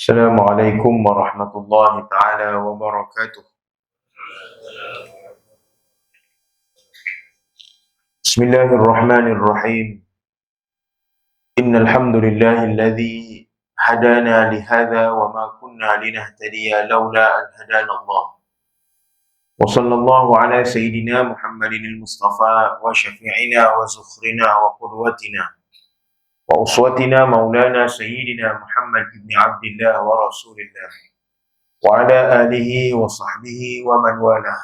Assalamualaikum warahmatullahi taala wabarakatuh. Bismillahirrahmanirrahim. Innal hamdalillahilladzi hadana lihadza wa ma kunna linahtadiya laula an hadana Allah. Wa sallallahu ala sayyidina Muhammadinil Mustafa wa syafi'ina wa zukhrina wa qudwatina wa uswatina maulana sayyidina Muhammad ibn Abdillah wa Rasulillah wa ala alihi wa sahbihi wa man walah.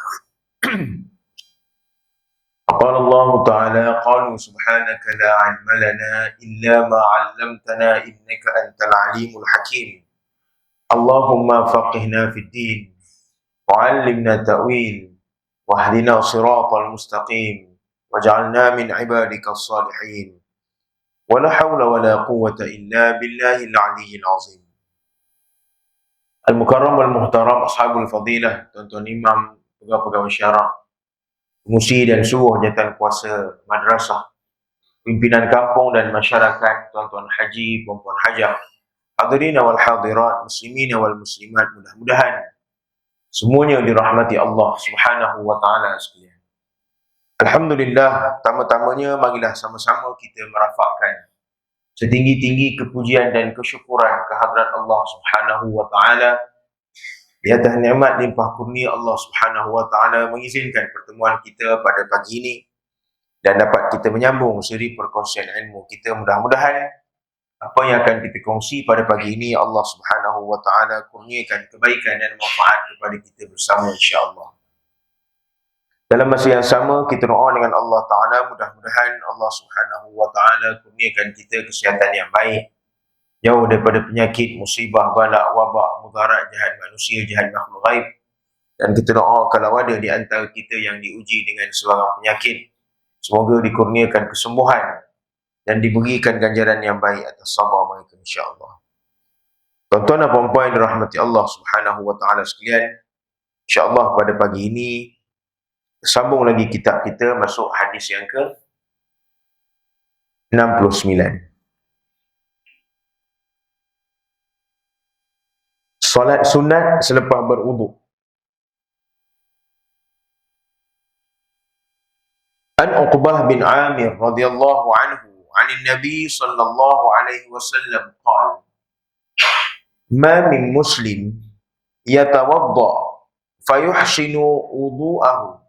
قال الله تعالى قالوا سبحانك لا علم لنا إلا ما علمتنا إنك أنت العليم الحكيم اللهم فقهنا في الدين وعلمنا التأويل واهدنا صراط المستقيم واجعلنا من عبادك الصالحين ولا حول ولا قوة إلا بالله العلي العظيم. Al-Mukarram wal-Muhtaram Ashabul Fadilah, tuan-tuan imam, pegawai-pegawai syarak, pengurusi dan seluruh jawatan kuasa madrasah, pimpinan kampung dan masyarakat, tuan-tuan haji, puan-puan hajah, hadirin wal hadirat, muslimin wal muslimat, mudah-mudahan semuanya dirahmati Allah Subhanahu wa taala sekalian. Alhamdulillah, pertama-tamanya marilah sama-sama kita merafakkan setinggi-tinggi kepujian dan kesyukuran kehadrat Allah Subhanahu wa taala di atas nikmat limpah kurnia Allah Subhanahu wa taala mengizinkan pertemuan kita pada pagi ini dan dapat kita menyambung siri perkongsian ilmu kita. Mudah-mudahan apa yang akan kita kongsi pada pagi ini Allah Subhanahu wa taala kurniakan kebaikan dan manfaat kepada kita bersama insya-Allah. Dalam masa yang sama kita doa dengan Allah taala, mudah-mudahan Allah Subhanahu wa taala kurniakan kita kesihatan yang baik, jauh daripada penyakit, musibah, balak, wabak, mudarat, jahat manusia, jahat makhluk ghaib. Dan kita doa kalau ada di antara kita yang diuji dengan sebarang penyakit, semoga dikurniakan kesembuhan dan diberikan ganjaran yang baik atas sabar mereka insya-Allah. Tuan-tuan dan puan-puan yang dirahmati Allah Subhanahu wa taala sekalian, insya-Allah pada pagi ini sambung lagi kitab kita masuk hadis yang ke 69. Salat sunat selepas berwuduk. An Uqbah bin Amir radhiyallahu anhu 'an Nabi sallallahu alaihi wasallam qala: Ma min muslim yatawadda fayuhsinu wudu'ahu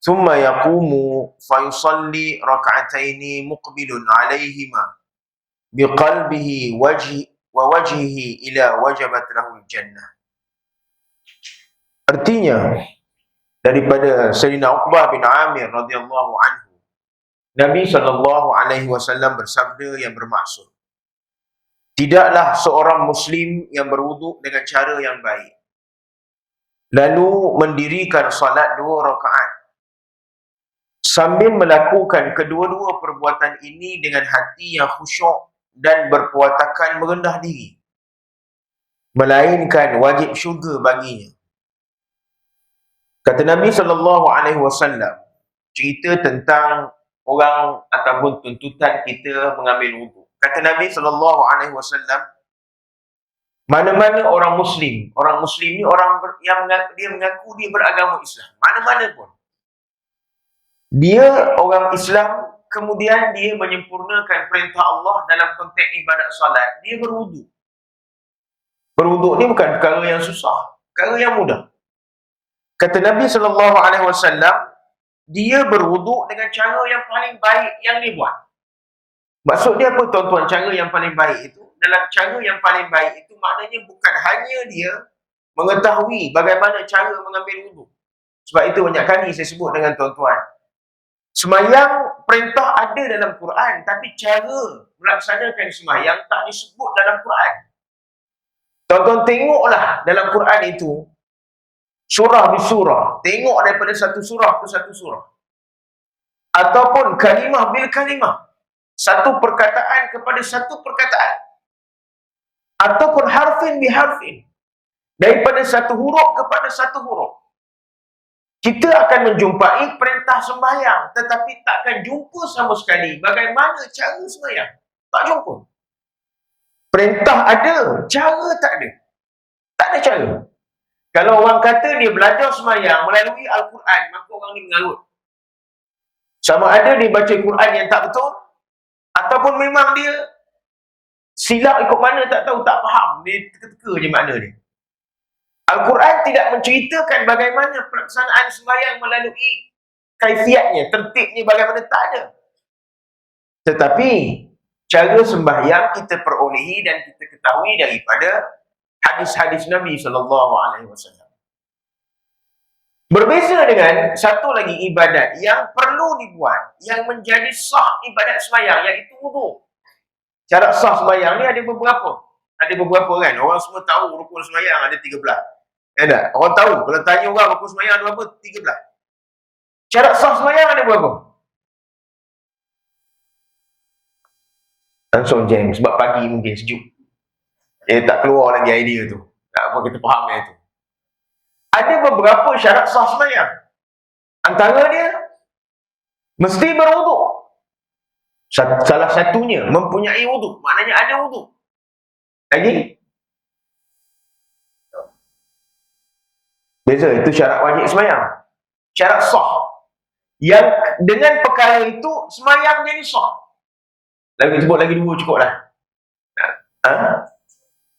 thumma yaqumu fayusalli rak'ataini muqbilun 'alaihima biqalbihi wajhihi ila wajabat lahul jannah. Artinya daripada Sayyidina Uqbah bin Amir radhiyallahu anhu, Nabi sallallahu alaihi wasallam bersabda yang bermaksud, tidaklah seorang muslim yang berwuduk dengan cara yang baik lalu mendirikan salat 2 rakaat sambil melakukan kedua-dua perbuatan ini dengan hati yang khusyuk dan berpuatakan merendah diri, melainkan wajib syurga baginya. Kata Nabi SAW, cerita tentang orang ataupun tuntutan kita mengambil wuduk. Kata Nabi SAW, mana-mana orang Muslim ni orang yang dia mengaku dia beragama Islam, mana-mana pun, dia orang Islam, kemudian dia menyempurnakan perintah Allah dalam konteks ibadat salat, dia berwuduk. Berwuduk ni bukan perkara yang susah, perkara yang mudah. Kata Nabi SAW, dia berwuduk dengan cara yang paling baik yang dia buat. Maksud dia apa tuan-tuan, cara yang paling baik itu? Dalam cara yang paling baik itu maknanya bukan hanya dia mengetahui bagaimana cara mengambil wuduk. Sebab itu banyak kali saya sebut dengan tuan-tuan, sembahyang perintah ada dalam Quran, tapi cara melaksanakan sembahyang tak disebut dalam Quran. Tuan-tuan tengoklah dalam Quran itu, surah bi surah, tengok daripada satu surah ke satu surah, ataupun kalimah bil kalimah, satu perkataan kepada satu perkataan, ataupun harfin bi harfin, daripada satu huruf kepada satu huruf. Kita akan menjumpai perintah sembahyang, tetapi takkan jumpa sama sekali bagaimana cara sembahyang. Tak jumpa. Perintah ada, cara tak ada. Tak ada cara. Kalau orang kata dia belajar sembahyang melalui Al-Quran, maka orang ni mengarut. Sama ada dia baca Quran yang tak betul, ataupun memang dia silap ikut mana tak tahu, tak faham. Dia teka-teka je makna dia. Al-Quran tidak menceritakan bagaimana pelaksanaan sembahyang melalui kaifiatnya, tertibnya bagaimana, tak ada. Tetapi cara sembahyang kita perolehi dan kita ketahui daripada hadis-hadis Nabi SAW. Berbeza dengan satu lagi ibadat yang perlu dibuat, yang menjadi sah ibadat sembahyang, iaitu wudu. Syarat sah sembahyang ni ada beberapa. Ada beberapa kan. Orang semua tahu rukun sembahyang ada 13. Ya tak? Orang tahu. Kalau tanya orang rukun sembahyang ada berapa? 13. Syarat sah sembahyang ada berapa? Langsung jam. Sebab pagi mungkin sejuk. Tak keluar lagi idea tu. Tak apa kita faham yang tu. Ada beberapa syarat sah sembahyang. Antara dia, mesti berwuduk. Salah satunya, mempunyai wuduk. Maknanya ada wuduk. Lagi? Beza, itu syarat wajib sembahyang. Syarat sah. Yang dengan perkara itu, sembahyang jadi sah. Lagi sebut lagi dua cukup lah.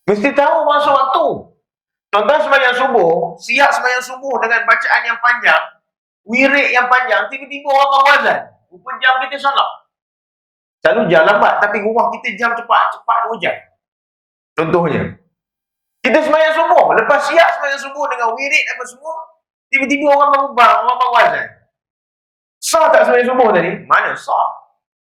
Mesti tahu masa waktu. Contoh sembahyang subuh, siap sembahyang subuh dengan bacaan yang panjang, wirid yang panjang, tiba-tiba orang berwazan. Rupa jam kita salah. Selalu jam lambat, tapi rumah kita jam cepat 2 jam. Contohnya. Kita sembahyang subuh, lepas siap sembahyang subuh dengan wirid apa semua, tiba-tiba orang berubah, orang berwazan. Sah tak sembahyang subuh tadi? Mana sah?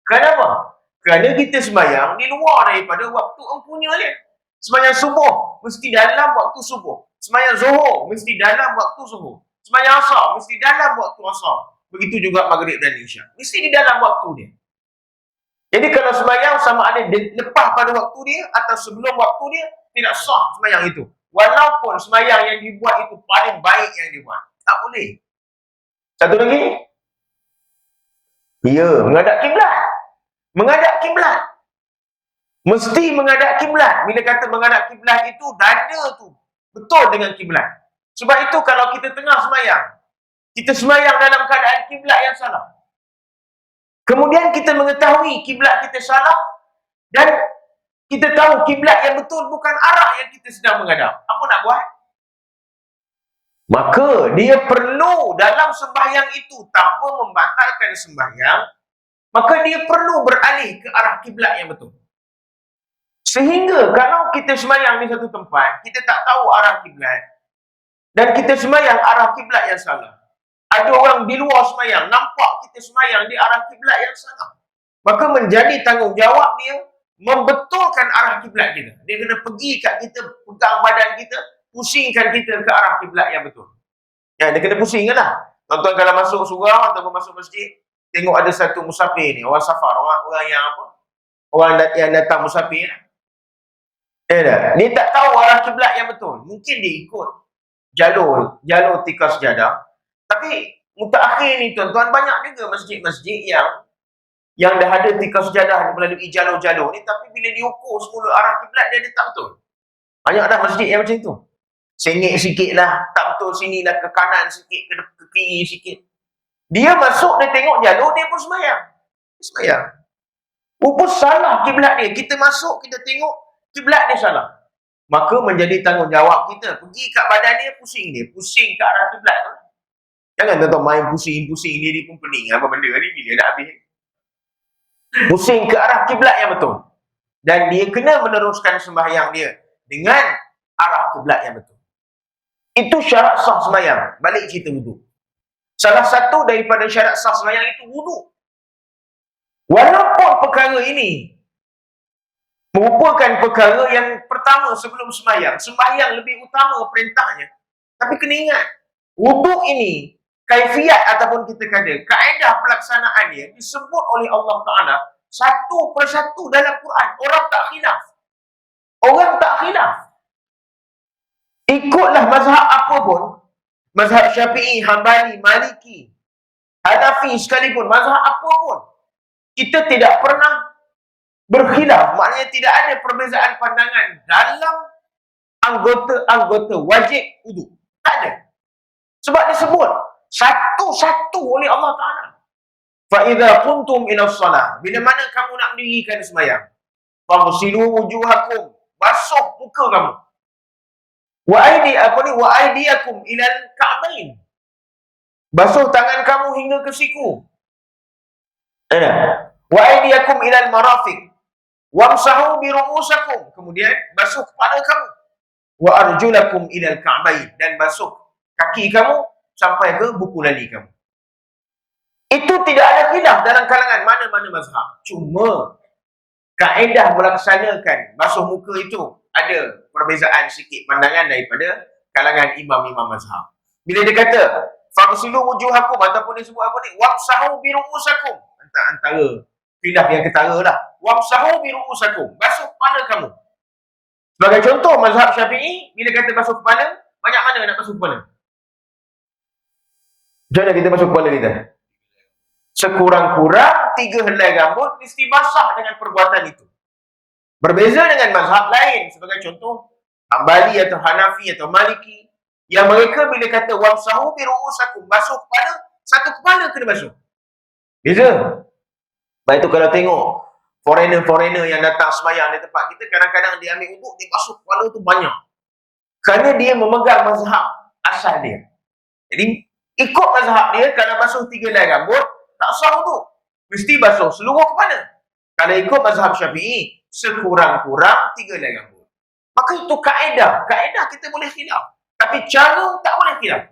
Kenapa? Kerana kita sembahyang di luar daripada waktu empunya dia. Sembahyang subuh mesti dalam waktu subuh. Sembahyang zuhur mesti dalam waktu zuhur. Sembahyang asar mesti dalam waktu asar. Begitu juga maghrib dan isyak. Mesti di dalam waktu dia. Jadi kalau sembahyang sama ada lepas pada waktu dia atau sebelum waktu dia, tidak sah sembahyang itu. Walaupun sembahyang yang dibuat itu paling baik yang dibuat. Tak boleh. Satu lagi. Ya, menghadap kiblat. Menghadap kiblat. Mesti menghadap kiblat. Bila kata menghadap kiblat itu, dada tu betul dengan kiblat. Sebab itu kalau kita tengah sembahyang, kita sembahyang dalam keadaan kiblat yang salah. Kemudian kita mengetahui kiblat kita salah dan kita tahu kiblat yang betul bukan arah yang kita sedang menghadap. Apa nak buat? Maka dia perlu dalam sembahyang itu tanpa membatalkan sembahyang, maka dia perlu beralih ke arah kiblat yang betul. Sehingga kalau kita sembahyang di satu tempat, kita tak tahu arah kiblat dan kita sembahyang arah kiblat yang salah. Ada orang di luar sembahyang nampak kita sembahyang di arah kiblat yang salah. Maka menjadi tanggungjawab dia membetulkan arah kiblat kita. Dia kena pergi kat kita, pegang badan kita, pusingkan kita ke arah kiblat yang betul. Ya, dia kena pusingkan lah. Tuan-tuan kalau masuk surau ataupun masuk masjid, tengok ada satu musafir ni, orang safar, orang yang apa? Orang yang datang musafir. Dia tak tahu arah kiblat yang betul. Mungkin dia ikut jalur tikar sejadah. Tapi mutakhir ni tuan-tuan, banyak juga masjid-masjid yang dah ada tikar sejadah melalui jalur-jalur ni, tapi bila diukur semula arah kiblat dia tak betul. Banyak dah masjid yang macam tu. Sengit sikit lah, tak betul sini lah, ke kanan sikit, ke kiri sikit. Dia masuk, dia tengok jalur, dia pun sembahyang. Sembahyang. Rupa salah kiblat dia. Kita masuk, kita tengok kiblat dia salah. Maka menjadi tanggungjawab kita. Pergi kat badan dia, pusing dia. Pusing ke arah kiblat tu. Jangan tuan-tuan main pusing-pusing dia pun pening. Apa benda ni bila nak habis. Pusing ke arah kiblat yang betul. Dan dia kena meneruskan sembahyang dia dengan arah kiblat yang betul. Itu syarat sah sembahyang. Balik cerita wudu. Salah satu daripada syarat sah sembahyang itu wudu. Walaupun perkara ini merupakan perkara yang pertama sebelum sembahyang. Sembahyang lebih utama perintahnya. Tapi kena ingat, wudu ini, kaifiat ataupun kita kata, kaedah pelaksanaannya disebut oleh Allah Ta'ala satu persatu dalam Quran. Orang tak khilaf. Orang tak khilaf. Ikutlah mazhab apa pun, mazhab Syafi'i, Hanbali, Maliki, Hanafi sekalipun, mazhab apa pun, kita tidak pernah berkhilaf, maknanya tidak ada perbezaan pandangan dalam anggota-anggota wajib wudu. Tak ada. Sebab disebut satu-satu oleh Allah Ta'ala. فَإِذَا قُمْتُمْ إِلَى الصَّلَاةِ, bila mana kamu nak mendirikan sembahyang, فَغْسِلُوا وُجُوهَكُمْ, basuh muka kamu. وَأَيْدِيَكُمْ إِلَى الْكَعْبَيْنِ, basuh tangan kamu hingga ke siku. وَأَيْدِيَكُمْ إِلَى الْمَرَافِقِ وَامْسَحُوا بِرُؤُوسَكُمْ, kemudian basuh kepala kamu. وَأَرْجُلَكُمْ إِلَى الْكَعْبَيْنِ, dan basuh kaki kamu sampai ke buku lali kamu. Itu tidak ada khilaf dalam kalangan mana-mana mazhab. Cuma kaedah melaksanakan basuh muka itu ada perbezaan sikit pandangan daripada kalangan imam-imam mazhab. Bila dia kata fagsilu wujuhakum, ataupun dia sebut apa ni, wamsahu biru'usakum, antara khilaf yang ketara lah. Wamsahu biru'usakum, basuh kepala kamu. Sebagai contoh mazhab Syafi'i, bila kata basuh kepala, banyak mana nak basuh kepala? Macam mana kita basuh kepala kita? Sekurang-kurang 3 helai rambut mesti basah dengan perbuatan itu. Berbeza dengan mazhab lain, sebagai contoh Hambali atau Hanafi atau Maliki, yang mereka bila kata wamsahu biru'usakum, basuh kepala, satu kepala kena basuh. Beza. Baik itu kalau tengok foreigner yang datang sembahyang di tempat kita, kadang-kadang dia ambil wuduk, dia basuh kepala tu banyak. Kerana dia memegang mazhab asal dia. Jadi ikut mazhab dia, kalau basuh 3 helai rambut tak sah wuduk, mesti basuh seluruh kepala. Kalau ikut mazhab Syafi'i, sekurang-kurang 3 helai rambut. Maka itu kaedah kita boleh khilaf, tapi cara tak boleh khilaf.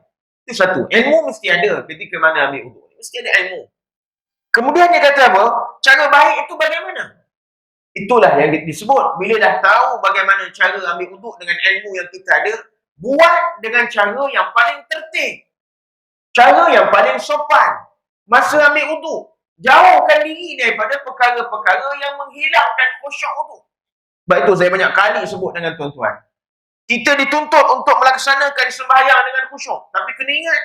Itu satu. Ilmu mesti ada ketika mana ambil wuduk, mesti ada ilmu. Kemudian dia kata apa? Cara baik itu bagaimana? Itulah yang disebut, bila dah tahu bagaimana cara ambil wuduk dengan ilmu yang kita ada, buat dengan cara yang paling tertib, cara yang paling sopan. Masa ambil wuduk, jauhkan diri daripada perkara-perkara yang menghilangkan khusyuk wuduk. Sebab itu saya banyak kali sebut dengan tuan-tuan, kita dituntut untuk melaksanakan sembahyang dengan khusyuk. Tapi kena ingat,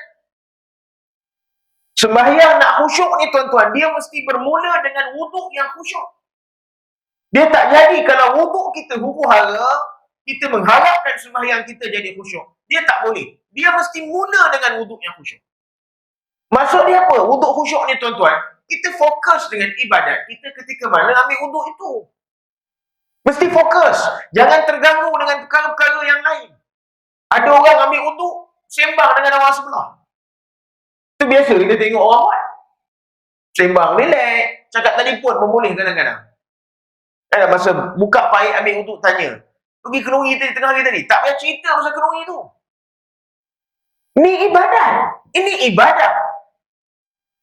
sembahyang nak khusyuk ni tuan-tuan, dia mesti bermula dengan wuduk yang khusyuk. Dia tak jadi kalau wuduk kita huru-hara, kita mengharapkan sembahyang kita jadi khusyuk. Dia tak boleh. Dia mesti mula dengan wuduk yang khusyuk. Maksud dia apa? Wuduk khusyuk ni tuan-tuan, kita fokus dengan ibadat kita ketika mana ambil wuduk itu. Mesti fokus. Jangan terganggu dengan perkara-perkara yang lain. Ada orang ambil wuduk, sembang dengan orang sebelah. Itu biasa kita tengok orang buat. Sembang, relax, cakap telefon pun boleh kadang-kadang. Masa buka paip ambil wuduk tanya, pergi kenuri tadi tengah hari tadi, tak payah cerita pasal kenuri tu. Ini ibadat. Ini ibadat.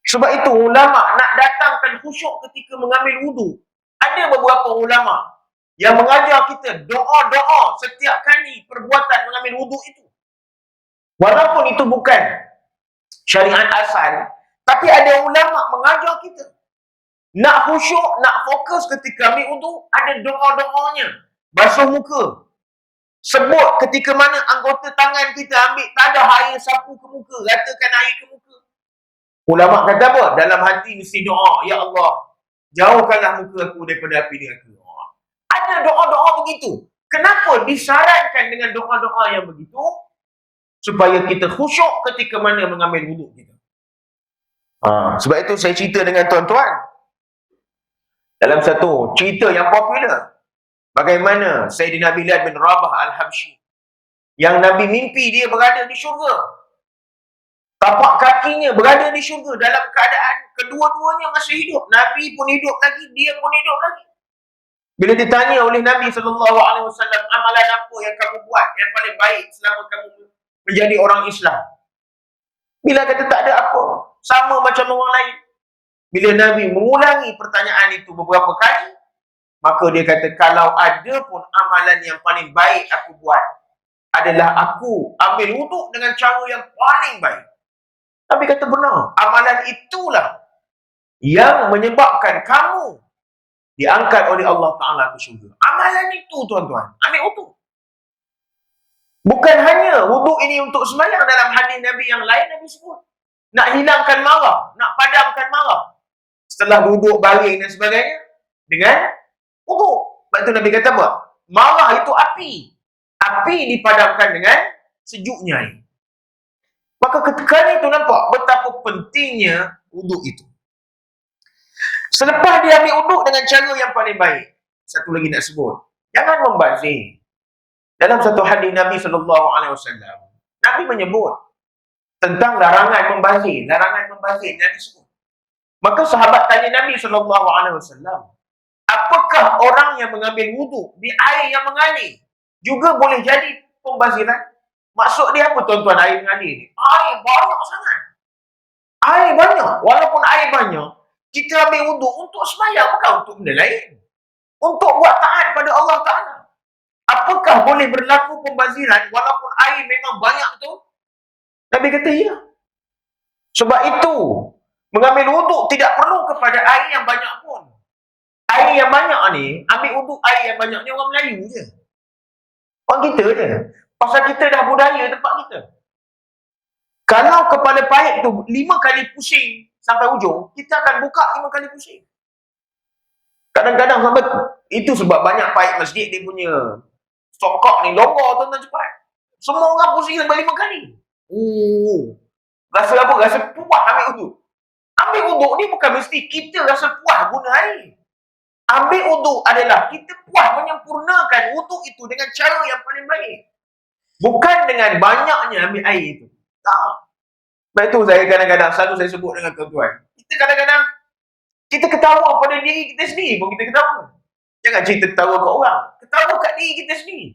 Sebab itu ulama nak datangkan khusyuk ketika mengambil wuduk. Ada beberapa ulama yang mengajar kita doa-doa setiap kali perbuatan mengambil wuduk itu. Walaupun itu bukan syariat asal, tapi ada ulama mengajar kita. Nak khusyuk, nak fokus ketika ambil wuduk, ada doa-doanya. Basuh muka. Sebut ketika mana anggota tangan kita ambil, tak ada air sapu ke muka, ratakan air ke muka. Ulama kata apa? Dalam hati mesti doa, ya Allah, jauhkanlah muka aku daripada api neraka. Ada doa-doa begitu. Kenapa disyaratkan dengan doa-doa yang begitu? Supaya kita khusyuk ketika mana mengambil wuduk kita. Sebab itu saya cerita dengan tuan-tuan dalam satu cerita yang popular, bagaimana Sayyidina Bilal bin Rabah Al-Habsyi, yang Nabi mimpi dia berada di syurga. Tapak kakinya berada di syurga dalam keadaan kedua-duanya masih hidup. Nabi pun hidup lagi, dia pun hidup lagi. Bila ditanya oleh Nabi SAW, amalan apa yang kamu buat yang paling baik selama kamu menjadi orang Islam? Bila kata tak ada apa, sama macam orang lain. Bila Nabi mengulangi pertanyaan itu beberapa kali, maka dia kata, kalau ada pun amalan yang paling baik aku buat, adalah aku ambil wuduk dengan cara yang paling baik. Nabi kata benar, amalan itulah yang menyebabkan kamu diangkat oleh Allah Ta'ala ke syurga. Amalan itu tuan-tuan, ambil wuduk. Bukan hanya wuduk ini untuk sembahyang. Dalam hadis Nabi yang lain, Nabi sebut nak hilangkan marah, nak padamkan marah setelah duduk baring dan sebagainya, dengan Wuduk. Sebab itu Nabi kata apa? Marah itu api. Api dipadamkan dengan sejuknya air. Maka ketika itu nampak betapa pentingnya wuduk itu. Selepas dia ambil wuduk dengan cara yang paling baik. Satu lagi nak sebut. Jangan membazir. Dalam satu hadis Nabi SAW, Nabi menyebut tentang larangan membazir. Larangan membazir Nabi sebut. Maka sahabat tanya Nabi SAW, apakah orang yang mengambil wuduk di air yang mengalir juga boleh jadi pembaziran? Maksud dia apa tuan-tuan air mengalir ni? Air banyak sangat. Air banyak. Walaupun air banyak, kita ambil wuduk untuk sembahyang, bukan untuk benda lain. Untuk buat taat pada Allah Ta'ala. Apakah boleh berlaku pembaziran walaupun air memang banyak tu? Nabi kata ya. Sebab itu, mengambil wuduk tidak perlu kepada air yang banyak pun. Air yang banyak ni, ambil wuduk air yang banyak ni orang Melayu je. Orang kita je. Pasal kita dah budaya tempat kita. Kalau kepala paip tu 5 kali pusing sampai ujung, kita akan buka 5 kali pusing. Kadang-kadang sampai, itu sebab banyak paip masjid dia punya sokok ni longgar tuan-tuan cepat. Semua orang pusing sampai 5 kali. Rasa apa? Rasa puas ambil wuduk. Ambil wuduk ni bukan mesti kita rasa puas guna air. Ambil wuduk adalah kita puas menyempurnakan wuduk itu dengan cara yang paling baik. Bukan dengan banyaknya ambil air itu. Tak. Sebab itu saya kadang-kadang selalu saya sebut dengan tuan-tuan. Kita kadang-kadang kita ketawa pada diri kita sendiri pun kita ketawa. Jangan cerita ketawa kat orang. Ketawa kat diri kita sendiri.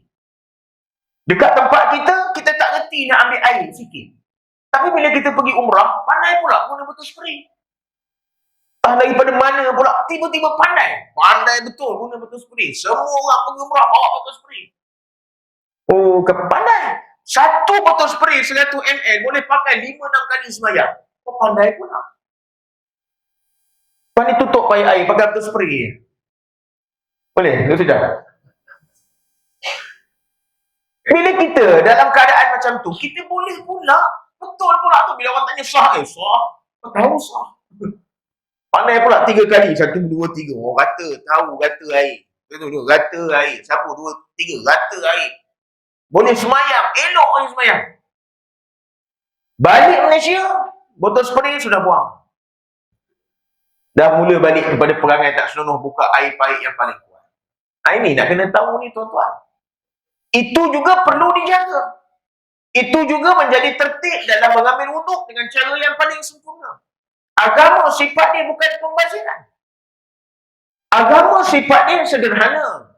Dekat tempat kita, kita tak reti nak ambil air sikit. Tapi bila kita pergi umrah, pandai pula guna botol spray. Entah daripada mana pula, tiba-tiba pandai. Pandai betul guna botol spray. Semua orang pergi umrah bawa botol spray. Oh, pandai. Satu botol spray 100 ml boleh pakai 5-6 kali sembahyang. Kau pandai pula. Pandai tutup air pakai botol spray. Boleh? Itu sudah. Bila kita dalam keadaan macam tu, kita boleh pula. Betul pula tu. Bila orang tanya sah, sah. Kau tahu sah. Pandai pula 3 kali. 1, 2, 3. Orang kata, tahu, rata air. Betul, rata air. Siapa? 2, 3. Rata air. Boleh semayang. Elok orang semayang. Balik Malaysia, botol spray sudah buang. Dah mula balik kepada perangai tak senonoh buka air paip yang paling kuat. Ini nak kena tahu ni tuan-tuan. Itu juga perlu dijaga. Itu juga menjadi tertib dalam mengambil wuduk dengan cara yang paling sempurna. Agama sifat dia bukan pembaziran. Agama sifat dia sederhana.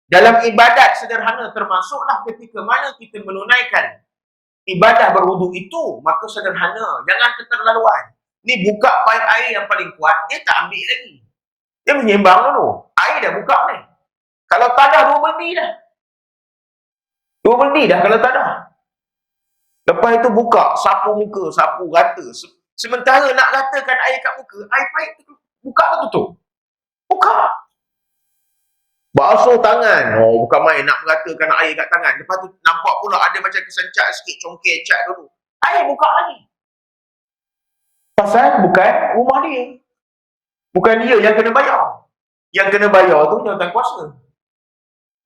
Dalam ibadat sederhana termasuklah ketika mana kita menunaikan ibadah berwuduk itu, maka sederhana. Jangan keterlaluan. Ni buka paip air yang paling kuat, dia tak ambil lagi. Dia menyembang dulu. Air dah buka ni. Kalau tak dah 2 berdi dah. 2 berdi dah kalau tak dah. Lepas itu buka, sapu muka, sapu rata. Sementara nak ratakan air kat muka, air paip tu buka atau tutup? Buka. Basuh tangan. Oh, bukan main nak meratakan air kat tangan. Lepas tu nampak pula ada macam kesencak sikit, congkeh cat dulu. Air buka lagi. Pasal bukan rumah dia. Bukan dia yang kena bayar. Yang kena bayar tu jawatan kuasa.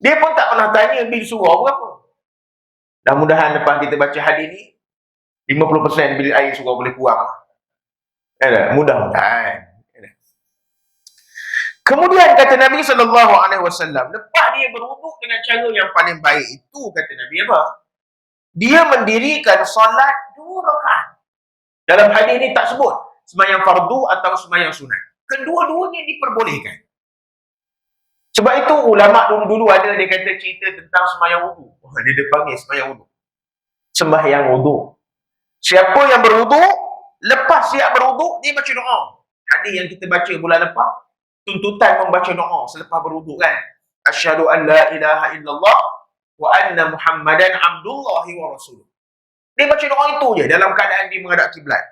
Dia pun tak pernah tanya bil surau berapa. Dan mudahan lepas kita baca hadis ni, 50% bil air surau boleh kurang. Mudah-mudahan. Kemudian kata Nabi SAW, lepas dia berwuduk dengan cara yang paling baik itu, kata Nabi apa? Dia mendirikan solat 2 rakaat. Dalam hadis ini tak sebut sembahyang fardu atau sembahyang sunat. Kedua-duanya diperbolehkan. Sebab itu ulama dulu-dulu ada dia kata cerita tentang sembahyang wuduk. Dia panggil sembahyang wuduk. Sembahyang wuduk. Siapa yang berwuduk, lepas siap berwuduk, dia baca doa. Hadis yang kita baca bulan lepas, tuntutan membaca doa selepas berwuduk kan. Asyhadu an la ilaha illallah wa anna Muhammadan abdullahi wa rasuluh. Dia baca doa itu je dalam keadaan dia menghadap kiblat.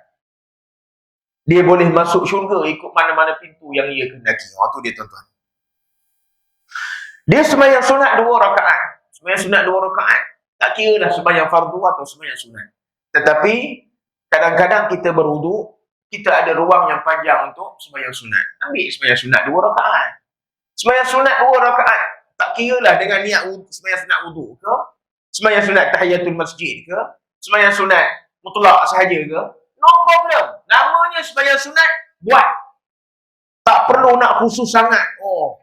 Dia boleh masuk syurga ikut mana-mana pintu yang ia kehendaki. Waktu dia tuan-tuan. Dia sembahyang sunat 2 rakaat. Sembahyang sunat 2 rakaat, tak kira dah sembahyang fardu atau sembahyang sunat. Tetapi kadang-kadang kita berwuduk, kita ada ruang yang panjang untuk sembahyang sunat. Ambil sembahyang sunat 2 rakaat. Sembahyang sunat 2 rakaat, tak kira lah dengan niat sembahyang sunat wuduk ke, sembahyang sunat tahiyatul masjid ke, sembahyang sunat mutlak sahaja ke, no problem. Namanya sembahyang sunat, buat. Tak perlu nak khusus sangat. Oh,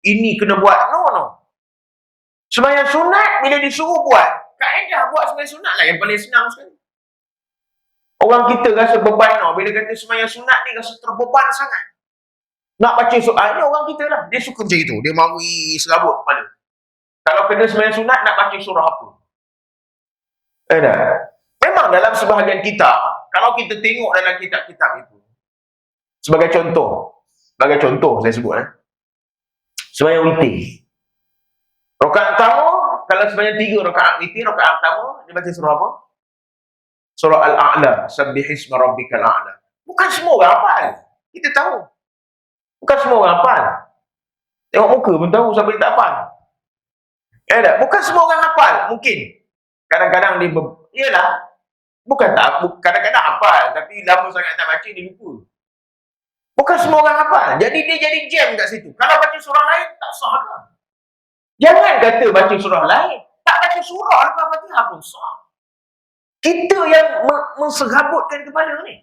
ini kena buat. No. Sembahyang sunat bila disuruh buat, kaedah buat sembahyang sunat lah yang paling senang sekali. Orang kita rasa beban bila kata sembahyang sunat ni rasa terbeban sangat. Nak baca soal ni orang kita lah. Dia suka macam itu. Dia mari serabut kepala. Kalau kena sembahyang sunat nak baca surah apa? Memang dalam sebahagian kitab, kalau kita tengok dalam kitab-kitab itu, sebagai contoh saya sebut sembahyang witir. Rakaat pertama, kalau sembahyang 3 rakaat witir, rakaat pertama dia baca surah apa? Surah Al-A'la, Sabbihisma Rabbikal A'la. Bukan semua orang hafal. Kita tahu. Bukan semua orang hafal. Tengok muka pun tahu siapa yang tak hafal. Bukan semua orang hafal. Mungkin kadang-kadang dia iyalah. Kadang-kadang hafal, tapi lama sangat tak baca dia lupa. Bukan semua orang hafal. Jadi dia jadi jam kat situ. Kalau baca surah lain tak sah ke? Jangan kata baca surah lain. Tak baca surah lepas Fatihah pun sah. Kita yang menserabutkan kepala ni.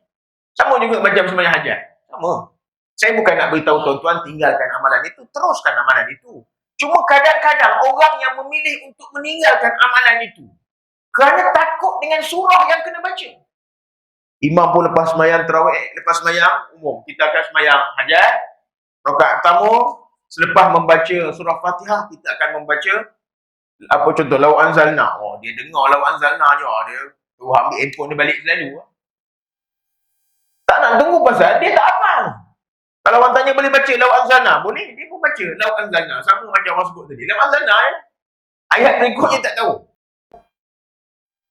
Sama juga macam sembahyang hajat. Sama. Saya bukan nak beritahu tuan-tuan tinggalkan amalan itu, teruskan amalan itu. Cuma kadang-kadang orang yang memilih untuk meninggalkan amalan itu kerana takut dengan surah yang kena baca. Imam pun lepas sembahyang tarawih, lepas sembahyang umum, kita akan sembahyang hajat, rakaat pertama, selepas membaca surah Fatihah, kita akan membaca apa contoh Lau Anzalna. Oh, dia dengar Lau Anzalna je, dia ambil handphone dia balik selalu. Tak nak tunggu pasal dia tak hafal. Kalau orang tanya boleh baca Lau Anzalna, boleh, dia pun baca Lau Anzalna, sama macam orang sebut tadi. Lau Anzalna ayat berikutnya tak tahu.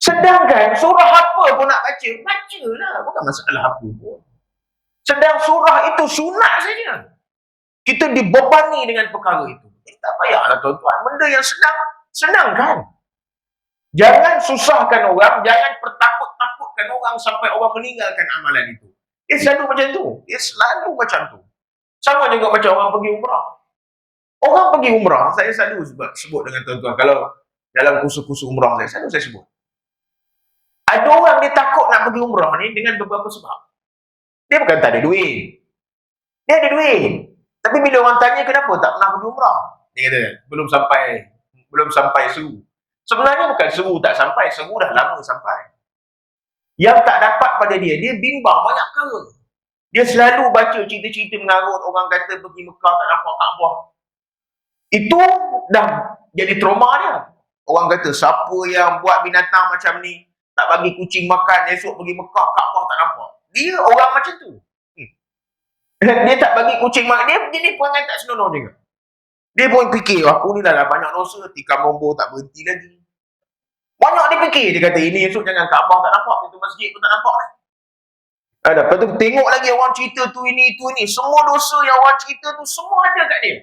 Sedangkan surah apa pun nak baca, bacalah, bukan masalah apa pun. Sedang surah itu sunat saja. Kita dibebani dengan perkara itu. Tak payahlah tuan-tuan, benda yang senangkan. Jangan susahkan orang, jangan pertakut-takutkan orang sampai orang meninggalkan amalan itu. Dia selalu macam tu. Dia selalu macam tu. Sama juga macam orang pergi umrah. Orang pergi umrah, saya selalu sebut dengan tuan-tuan. Kalau dalam kursus-kursus umrah saya sebut. Ada orang dia takut nak pergi umrah ni dengan beberapa sebab. Dia bukan tak ada duit. Dia ada duit. Tapi bila orang tanya kenapa tak pernah pergi umrah, dia kata belum sampai seru. Sebenarnya bukan seru tak sampai, seru dah lama sampai. Yang tak dapat pada dia bimbang banyak perkara. Dia selalu baca cerita-cerita mengarut orang kata pergi Mekah tak nampak Kaabah. Itu dah jadi trauma dia. Orang kata siapa yang buat binatang macam ni, tak bagi kucing makan, esok pergi Mekah, Kaabah tak nampak. Dia orang macam tu. Dia tak bagi kucing makan, dia jenis perangai tak senonoh juga. Dia pun fikir, aku ni dah banyak dosa, tikam nombor tak berhenti lagi. Banyak dia fikir, dia kata ini esok jangan Kaabah tak nampak, pintu masjid pun tak nampak. Lepas tu tengok lagi orang cerita tu ini, semua dosa yang orang cerita tu semua ada kat dia.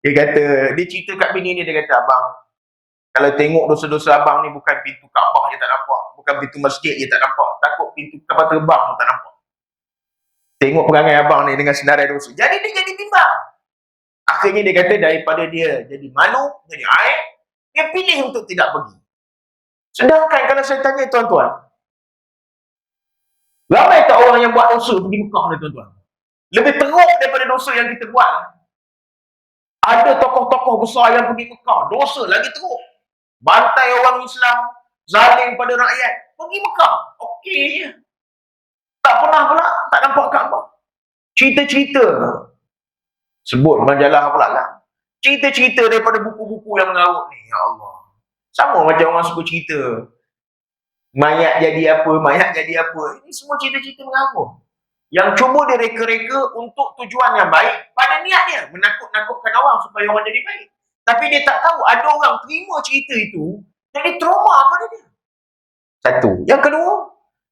Dia kata, dia cerita kat bini dia kata, abang, kalau tengok dosa-dosa abang ni bukan pintu Kaabah je tak nampak, bukan pintu masjid je tak nampak, takut pintu kapal terbang pun tak nampak. Tengok perangai abang ni dengan senarai dosa. Jadi dia jadi bimbang. Akhirnya dia kata daripada dia jadi malu, jadi air, dia pilih untuk tidak pergi. Sedangkan kalau saya tanya tuan-tuan, ramai tak orang yang buat dosa pergi Mekah ni tuan-tuan? Lebih teruk daripada dosa yang kita buat. Ada tokoh-tokoh besar yang pergi Mekah, dosa lagi teruk. Bantai orang Islam, zalim pada rakyat, pergi Mekah. Okey je. Tak pernah pula, tak nampak Kaabah. Cerita-cerita. Sebut majalah pula kan. Cerita-cerita daripada buku-buku yang mengarut ni. Ya Allah. Sama macam orang suka cerita. Mayat jadi apa, mayat jadi apa. Ini semua cerita-cerita mengarut. Yang cuba dia reka-reka untuk tujuan yang baik pada niat dia. Menakut-nakutkan orang supaya orang jadi baik. Tapi dia tak tahu ada orang terima cerita itu jadi trauma pada dia. Satu. Yang kedua,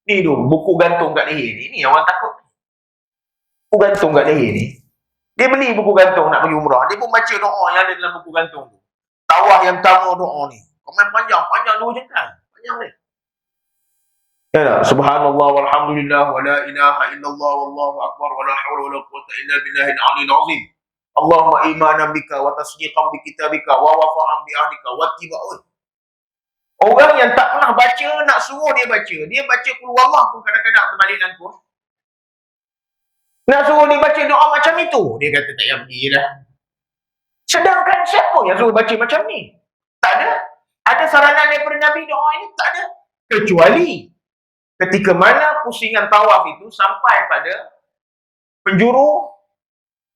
ni tu, buku gantung kat leher ni. Ni orang takut. Buku gantung kat leher ni. Dia beli buku gantung nak pergi umrah. Dia pun baca doa yang ada dalam buku gantung tu. Tawaf yang pertama doa ni. Komen panjang 2 jengkal. Panjang ni. Ya tak? Subhanallah walhamdulillah wa la ilaha illallah wallahu akbar wa la hawla wa la quwwata illa billahil aliyil azim. Allahumma imanan bika wa tasdiqan bi kitabika wa wafa'an bi ahdika wa tiba'un. Orang yang tak pernah baca, nak suruh dia baca. Dia baca qul huwallah pun kadang-kadang terbalik langkah. Nak suruh dia baca doa macam itu, dia kata tak payah pergi dah. Sedangkan siapa yang suruh baca macam ni? Tak ada. Ada saranan daripada Nabi doa ini? Tak ada. Kecuali ketika mana pusingan tawaf itu sampai pada penjuru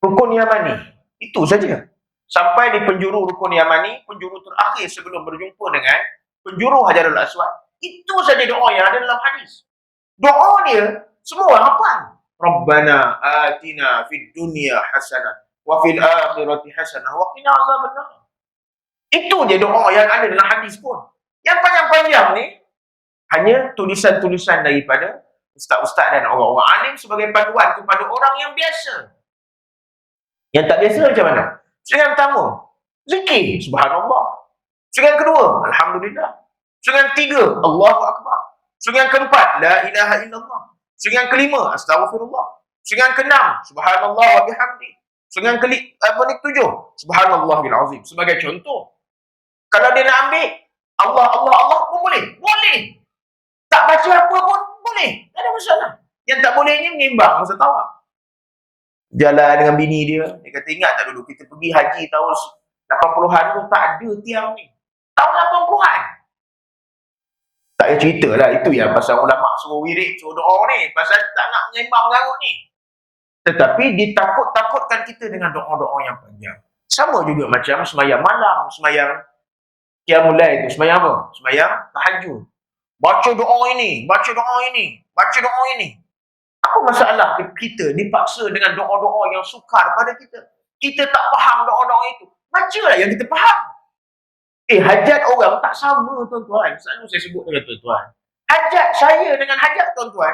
rukun Yamani. Itu saja. Sampai di penjuru rukun Yamani, penjuru terakhir sebelum berjumpa dengan penjuru Hajarul Aswad. Itu saja doa yang ada dalam hadis. Doa dia semua hafal. Rabbana atina fid dunya hasanah wa fil akhirati hasanah wa qina azabannar. Itu je doa yang ada dalam hadis pun. Yang panjang-panjang ni hanya tulisan-tulisan daripada ustaz-ustaz dan orang-orang alim sebagai panduan kepada orang yang biasa. Yang tak biasa macam mana? Serangan pertama, zikir, subhanallah. Serangan kedua, alhamdulillah. Serangan ketiga, Allahu Akbar. Serangan keempat, la ilaha illallah. Serangan kelima, astaghfirullah. Serangan keenam, subhanallah wa bihamdi. Serangan ketujuh, subhanallahil azim. Sebagai contoh, kalau dia nak ambil Allah, Allah, Allah pun boleh. Boleh. Tak baca apa pun boleh. Tak ada masalah. Yang tak bolehnya menimbang masa tawaf. Jalan dengan bini dia. Dia kata, ingat tak dulu kita pergi haji tahun 80-an tu tak ada tiang ni. Tahun 80-an. Tak payah cerita lah. Itu yang pasal ulama suruh wirid, suruh doa ni. Pasal tak nak menyembang garut ni. Tetapi ditakut-takutkan kita dengan doa-doa yang panjang. Sama juga macam semayang malam, semayang qiyamul lail tu. Semayang apa? Semayang tahajud. Baca doa ini, baca doa ini, baca doa ini. Apa masalah kita dipaksa dengan doa-doa yang sukar pada kita? Kita tak faham doa-doa itu. Bacalah yang kita faham. Hajat orang tak sama, tuan-tuan. Selalu saya sebut dengan tuan-tuan. Hajat saya dengan hajat tuan-tuan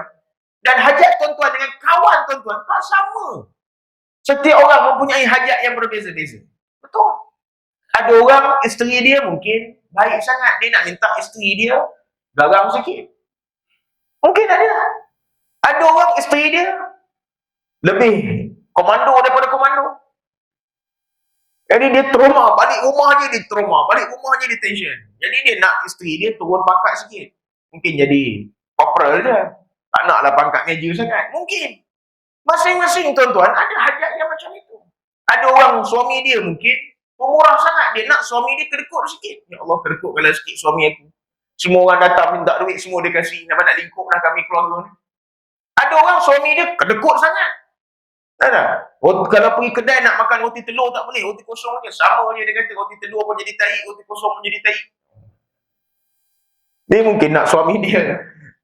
dan hajat tuan-tuan dengan kawan tuan-tuan tak sama. Setiap orang mempunyai hajat yang berbeza-beza. Betul. Ada orang, isteri dia mungkin baik sangat. Dia nak minta isteri dia garang sikit. Mungkin ada. Ada orang, isteri dia lebih komando daripada komando. Jadi dia trauma, balik rumah je dia trauma, balik rumah je dia tension. Jadi dia nak isteri dia turun pangkat sikit. Mungkin jadi corporal je. Tak naklah pangkat major sangat. Mungkin. Masing-masing tuan-tuan ada hajat yang macam itu. Ada orang suami dia mungkin pemurah sangat. Dia nak suami dia kedekut sikit. Ya Allah, kedekutkanlah sikit suami aku. Semua orang datang minta duit, semua dia kasih. Nampak nak lingkuplah kami keluarga ni. Ada orang suami dia kedekut sangat. Tak? Kalau pergi kedai nak makan roti telur tak boleh. Roti kosong je. Sama je dia kata. Roti telur pun jadi tahi, roti kosong pun jadi tahi. Dia mungkin nak suami dia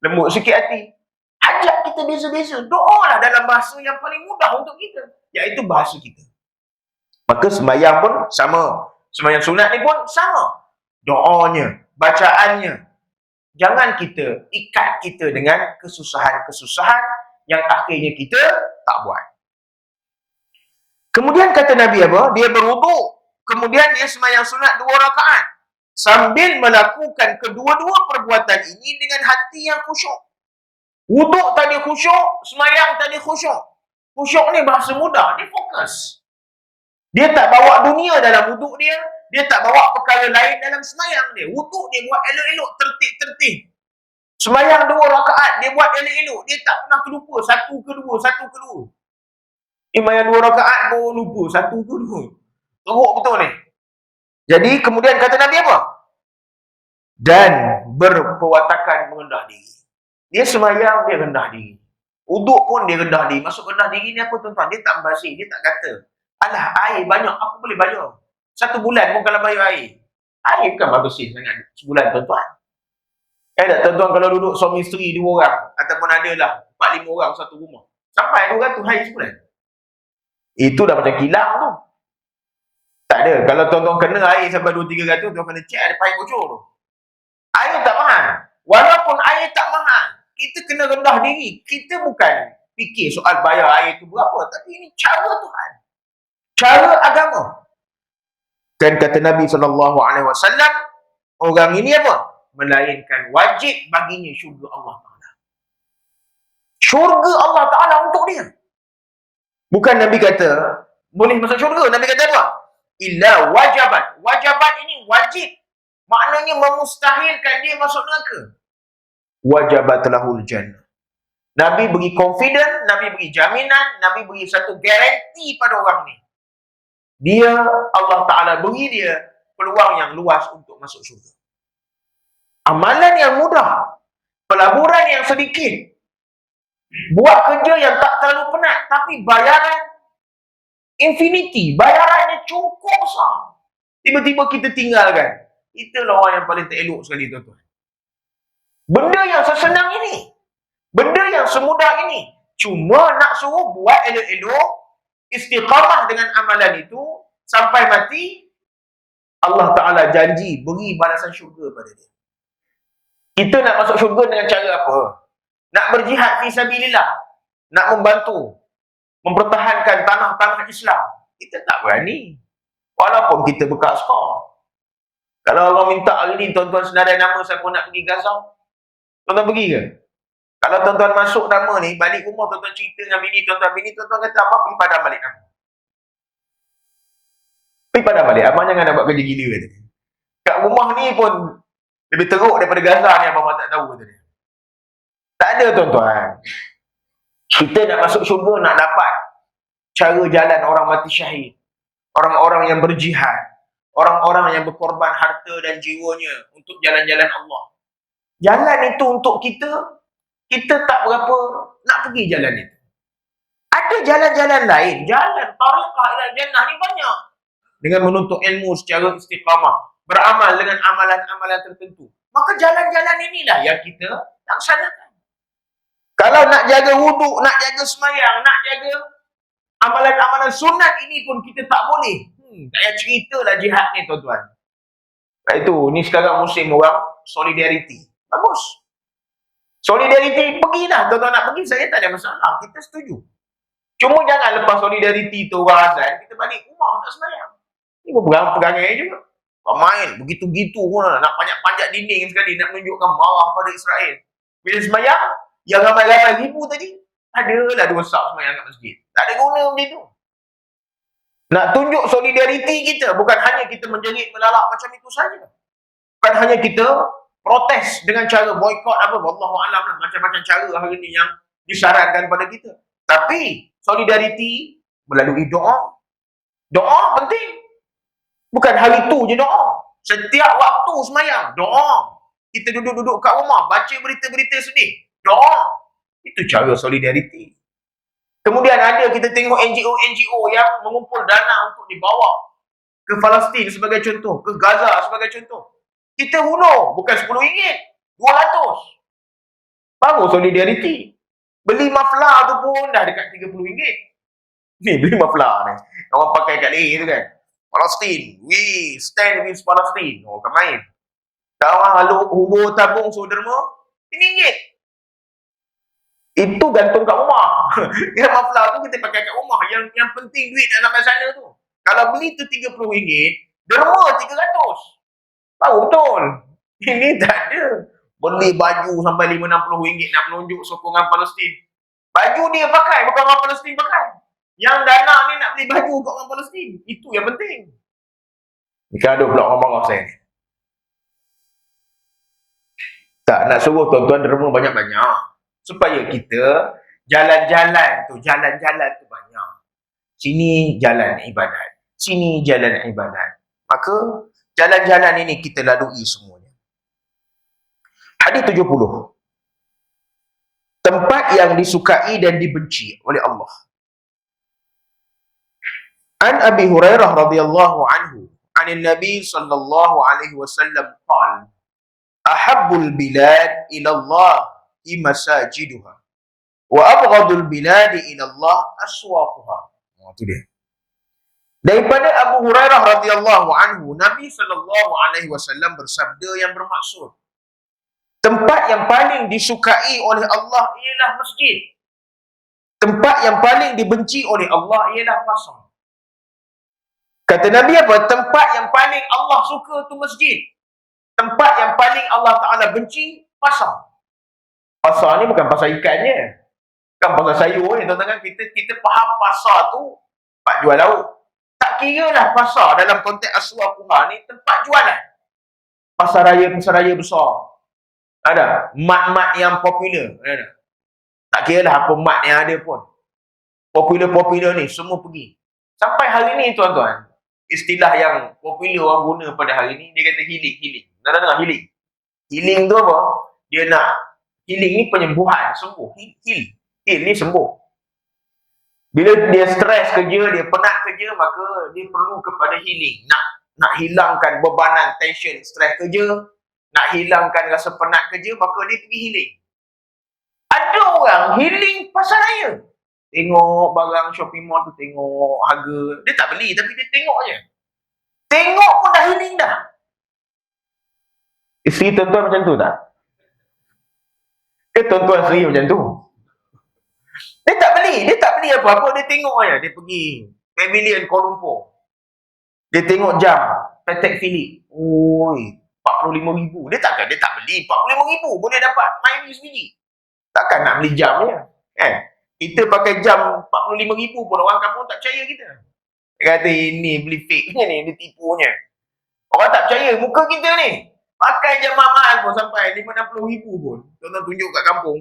lembut sikit hati. Hajat kita beza-beza. Doalah dalam bahasa yang paling mudah untuk kita. Iaitu bahasa kita. Maka sembahyang pun sama. Sembahyang sunat ni pun sama. Doanya, bacaannya. Jangan kita ikat kita dengan kesusahan-kesusahan yang akhirnya kita tak buat. Kemudian kata Nabi apa? Dia berwuduk. Kemudian dia sembahyang sunat 2 rakaat. Sambil melakukan kedua-dua perbuatan ini dengan hati yang khusyuk. Wuduk tadi khusyuk, sembahyang tadi khusyuk. Khusyuk ni bahasa mudah, dia fokus. Dia tak bawa dunia dalam wuduk dia. Dia tak bawa perkara lain dalam sembahyang dia. Wuduk dia buat elok-elok, tertib-tertib. Sembahyang 2 rakaat, dia buat elok-elok. Dia tak pernah terlupa satu ke dua. Sembahyang 2 rakaat pun lupa satu ke dua. Teruk betul ni. Jadi kemudian kata Nabi apa? Dan berperwatakan merendah diri. Dia sembahyang, dia rendah diri. Wuduk pun dia rendah diri. Masuk rendah diri ni apa tuan-tuan? Dia tak basi, dia tak kata, alah air banyak, aku boleh bayar. 1 bulan pun kalau bayar air. Air bukan berbersih sangat sebulan tuan-tuan. Tak tuan-tuan kalau duduk suami isteri 2 orang. Ataupun adalah 4-5 orang satu rumah. Sampai 200 air sebulan. Itu dah macam kilang tu. Tak ada. Kalau tuan-tuan kena air sampai 200-300, tuan kena cek ada paip bocor tu. Air tak mahal. Walaupun air tak mahal, kita kena rendah diri. Kita bukan fikir soal bayar air tu berapa. Tapi ini cara Tuhan. Cara agama. Dan kata Nabi SAW, orang ini apa? Melainkan wajib baginya syurga Allah Ta'ala. Syurga Allah Ta'ala untuk dia. Bukan Nabi kata, boleh masuk syurga. Nabi kata apa? Illa wajabat. Wajabat ini wajib. Maknanya memustahilkan dia masuk neraka. Wajabat lahul jannah. Nabi beri confident, Nabi beri jaminan, Nabi beri satu garanti pada orang ni. Dia, Allah Ta'ala beri dia peluang yang luas untuk masuk syurga. Amalan yang mudah, pelaburan yang sedikit, buat kerja yang tak terlalu penat, tapi bayaran infinity, bayarannya cukup besar. Tiba-tiba kita tinggalkan. Itulah orang yang paling tak elok sekali, tuan-tuan. Benda yang sesenang ini, benda yang semudah ini, cuma nak suruh buat elok-elok, istiqamah dengan amalan itu, sampai mati, Allah Ta'ala janji beri balasan syurga pada dia. Kita nak masuk syurga dengan cara apa? Nak berjihad fi sabilillah, nak membantu mempertahankan tanah-tanah Islam. Kita tak berani, walaupun kita bekas skor. Kalau orang minta hari ni, tuan-tuan senarai nama siapa nak pergi Gaza, tuan-tuan pergi ke? Kalau tuan-tuan masuk nama ni, balik rumah tuan-tuan cerita dengan bini tuan-tuan kata, abang pergi padam balik nama. Pergi padam balik, abang jangan nak buat kerja gila kata. Kat rumah ni pun lebih teruk daripada Gaza ni, abang tak tahu kata dia. Tak ada, tuan-tuan. Kita nak masuk syurga, nak dapat cara jalan orang mati syahid, orang-orang yang berjihad, orang-orang yang berkorban harta dan jiwanya untuk jalan-jalan Allah. Jalan itu untuk kita tak berapa nak pergi jalan itu. Ada jalan-jalan lain, jalan tariqah ila jannah ni banyak. Dengan menuntut ilmu secara istiqamah, beramal dengan amalan-amalan tertentu. Maka jalan-jalan inilah yang kita laksanakan. Kalau nak jaga wuduk, nak jaga semayang, nak jaga amalan-amalan sunat ini pun kita tak boleh. Tak payah ceritalah jihad ni, tuan-tuan. Itu, ni sekarang musim orang solidarity. Bagus. Solidarity, pergilah. Tuan-tuan nak pergi, saya tak ada masalah. Kita setuju. Cuma jangan lepas solidarity tu orang azan, kita balik rumah tak semayang. Ni pegangan juga. Main, begitu-begitu pun nak panjat dinding sekali, nak menunjukkan marah pada Israel. Bila semayang, yang ramai-ramai ribu tadi, adalah 2 sab semayang kat masjid. Tak ada guna macam tu. Nak tunjuk solidariti kita, bukan hanya kita menjerit melalak macam itu saja. Bukan hanya kita protes dengan cara boykot apa, wallahualam lah, macam-macam cara hari ni yang disarankan pada kita. Tapi solidariti melalui doa. Doa penting. Bukan hari tu je doa. Setiap waktu semayang, doa. Kita duduk-duduk kat rumah, baca berita-berita sedih, doa. Itu cara solidariti. Kemudian ada, kita tengok NGO yang mengumpul dana untuk dibawa ke Palestin sebagai contoh, ke Gaza sebagai contoh. Kita hulur, bukan RM10, 200. Baru solidariti. Beli maflar tu pun dah dekat RM30. Ni beli maflar ni. Orang pakai kat leher tu kan. Palestin, we stand with Palestine. Oh, kan main. Kalau hulur tabung saudara, RM1. Itu gantung kat rumah. Yang maflar tu kita pakai kat rumah. Yang penting duit nak sampai sana tu. Kalau beli tu RM30, derma RM300. Tahu betul. Ini tak ada. Beli baju sampai RM50-60 nak menunjuk sokongan Palestin. Baju dia pakai, bukan orang Palestin pakai. Yang dana ni nak beli baju kat orang Palestin. Itu yang penting. Jika ada pula orang marah saya ni. Tak nak suruh tuan-tuan derma banyak-banyak. Supaya kita jalan-jalan tu banyak. Sini jalan ibadat, sini jalan ibadat. Maka jalan-jalan ini kita lalui semuanya. Hadis 70. Tempat yang disukai dan dibenci oleh Allah. An Abi Hurairah radhiyallahu anhu, anin Nabi sallallahu alaihi wasallam qala, ahabbul bilad ila Allah masajiduha wa abghadul biladi ila Allah aswaquha. Itu dia. Daripada Abu Hurairah radhiyallahu anhu, Nabi sallallahu alaihi wasallam bersabda yang bermaksud, tempat yang paling disukai oleh Allah ialah masjid. Tempat yang paling dibenci oleh Allah ialah pasar. Kata Nabi apa? Tempat yang paling Allah suka tu masjid. Tempat yang paling Allah Ta'ala benci, pasar. Pasar ni bukan pasar ikannya. Bukan pasar sayur ni, tuan-tuan. Kita faham pasar tu tempat jual lauk. Tak kira lah pasar dalam konteks aswaquha ni tempat jualan. Pasar raya besar. Ada mat-mat yang popular. Ada. Tak kira lah apa mat yang ada pun. Popular ni semua pergi. Sampai hari ni tuan-tuan, istilah yang popular orang guna pada hari ni, dia kata healing. Nak dengar healing? Healing tu apa? Dia nak healing ni penyembuhan, sembuh. Heal ni sembuh. Bila dia stres kerja, dia penat kerja, maka dia perlu kepada healing. Nak hilangkan bebanan, tension, stres kerja, nak hilangkan rasa penat kerja, maka dia pergi healing. Ada orang healing pasal raya. Tengok barang shopping mall tu, tengok harga. Dia tak beli, tapi dia tengok je. Tengok pun dah healing dah. Isteri tuan-tuan macam tu tak? Ke tuan-tuan isteri macam tu? Dia tak beli apa-apa, dia tengok je. Dia pergi Pavilion Kuala Lumpur. Dia tengok jam Patek Philippe. Oi, 45,000. Dia tak beli 45,000 boleh dapat main sebiji. Takkan nak beli jam je. Kita pakai jam 45,000 pun orang kampung tak percaya kita. Dia kata ini beli fake ni, dia tipunya. Orang tak percaya muka kita ni. Pakai jam mahal pun sampai 50-60,000 pun. Tuan-tuan tunjuk kat kampung.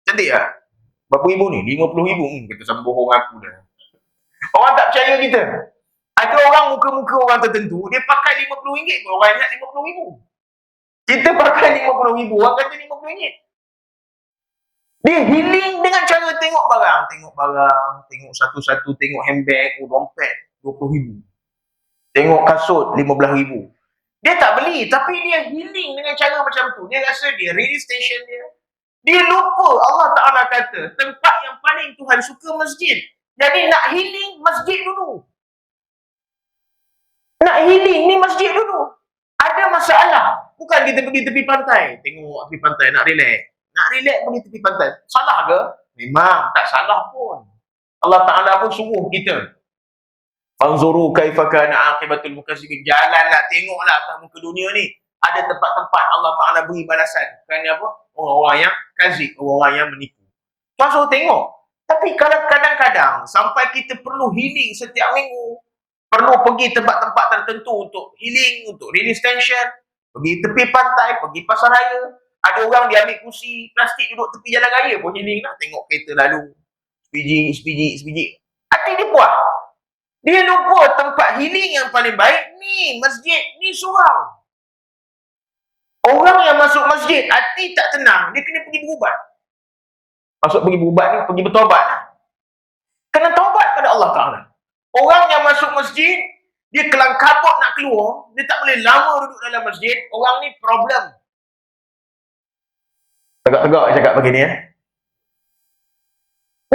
Cantik tak? Berapa ribu ni? 50,000. Kita sambung orang aku dah. Orang tak percaya kita. Ada orang muka-muka orang tertentu, dia pakai RM50 pun orang ingat RM50,000. Kita pakai RM50,000, orang kata RM50. Dia healing dengan cara tengok barang, tengok satu-satu, tengok handbag, dompet, RM20,000. Tengok kasut, RM15,000. Dia tak beli, tapi dia healing dengan cara macam tu. Dia rasa dia radio station dia. Dia lupa Allah Ta'ala kata, tempat yang paling Tuhan suka masjid. Jadi nak healing, masjid dulu. Nak healing ni masjid dulu. Ada masalah. Bukan kita pergi tepi pantai. Tengok tepi pantai, nak relax. Nak relax pergi tepi pantai. Salah ke? Memang tak salah pun. Allah Ta'ala pun suruh kita. Fanzuru kaifa kana aqibatul mukazzibin. Jalanlah, tengoklah atas muka dunia ni. Ada tempat-tempat Allah Ta'ala beri balasan. Kerana apa? Orang-orang yang kazib, orang-orang yang menipu. Tuan suruh tengok. Tapi kadang-kadang sampai kita perlu healing setiap minggu. Perlu pergi tempat-tempat tertentu untuk healing, untuk release tension. Pergi tepi pantai, pergi pasar raya. Ada orang dia ambil kursi plastik duduk tepi jalan raya pun healing lah. Tengok kereta lalu. Sepiji. Hati dia puas. Dia lupa tempat healing yang paling baik ni, masjid, ni surau. Orang yang masuk masjid, hati tak tenang, dia kena pergi berubat. Maksud pergi berubat ni, pergi bertaubat lah. Kena taubat pada Allah Ta'ala. Orang yang masuk masjid, dia kelang kabut nak keluar, dia tak boleh lama duduk dalam masjid, orang ni problem. Tegak-tegak cakap begini ya.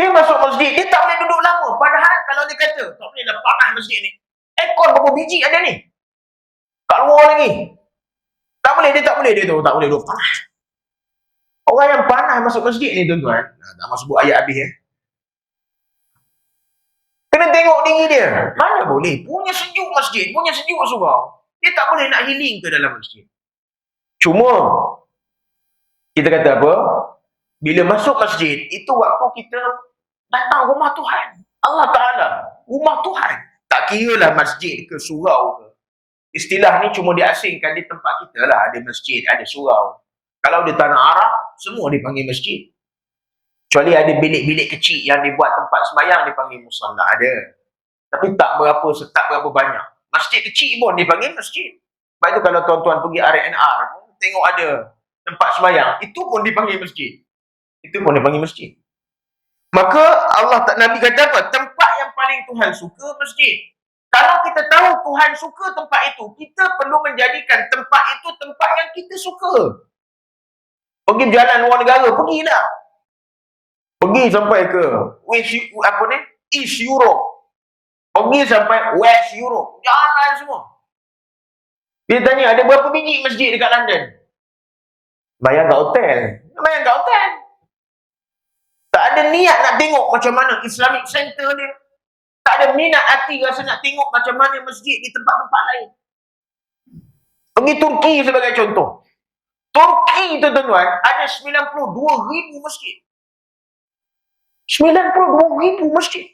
Dia masuk masjid, dia tak boleh duduk lama. Padahal kalau dia kata, tak boleh dah panas masjid ni. Aircon berapa biji ada ni? Kat luar lagi. Tak boleh, dia tak boleh duduk panas. Orang yang panas masuk masjid ni tuan-tuan, tak mahu sebut ayat habis ya. Kena tengok diri dia. Mana boleh? Punya sejuk masjid, punya sejuk surau. Dia tak boleh nak healing ke dalam masjid. Cuma, kita kata apa? Bila masuk masjid, itu waktu kita datang rumah Tuhan. Allah Ta'ala, rumah Tuhan. Tak kira lah masjid ke surau ke. Istilah ni cuma diasingkan di tempat kita lah. Ada masjid, ada surau. Kalau di tanah Arab, semua dipanggil masjid. Kecuali ada bilik-bilik kecil yang dibuat tempat sembahyang, dipanggil musalla. Ada. Tapi tak berapa banyak. Masjid kecil pun dipanggil masjid. Sebab itu kalau tuan-tuan pergi R&R, tengok ada tempat sembahyang, itu pun dipanggil masjid. Maka Nabi kata apa? Tempat yang paling Tuhan suka, masjid. Kalau kita tahu Tuhan suka tempat itu, kita perlu menjadikan tempat itu tempat yang kita suka. Pergi jalan luar negara, pergilah. Pergi sampai ke East Europe. Pergi sampai West Europe. Jalan semua. Dia tanya, ada berapa biji masjid dekat London? Bayar kat hotel. Tak ada niat nak tengok macam mana Islamic Center dia. Tak ada minat hati rasa nak tengok macam mana masjid di tempat-tempat lain. Pergi Turki sebagai contoh. Turki itu tuan-tuan, ada 92,000 masjid. 92,000 masjid.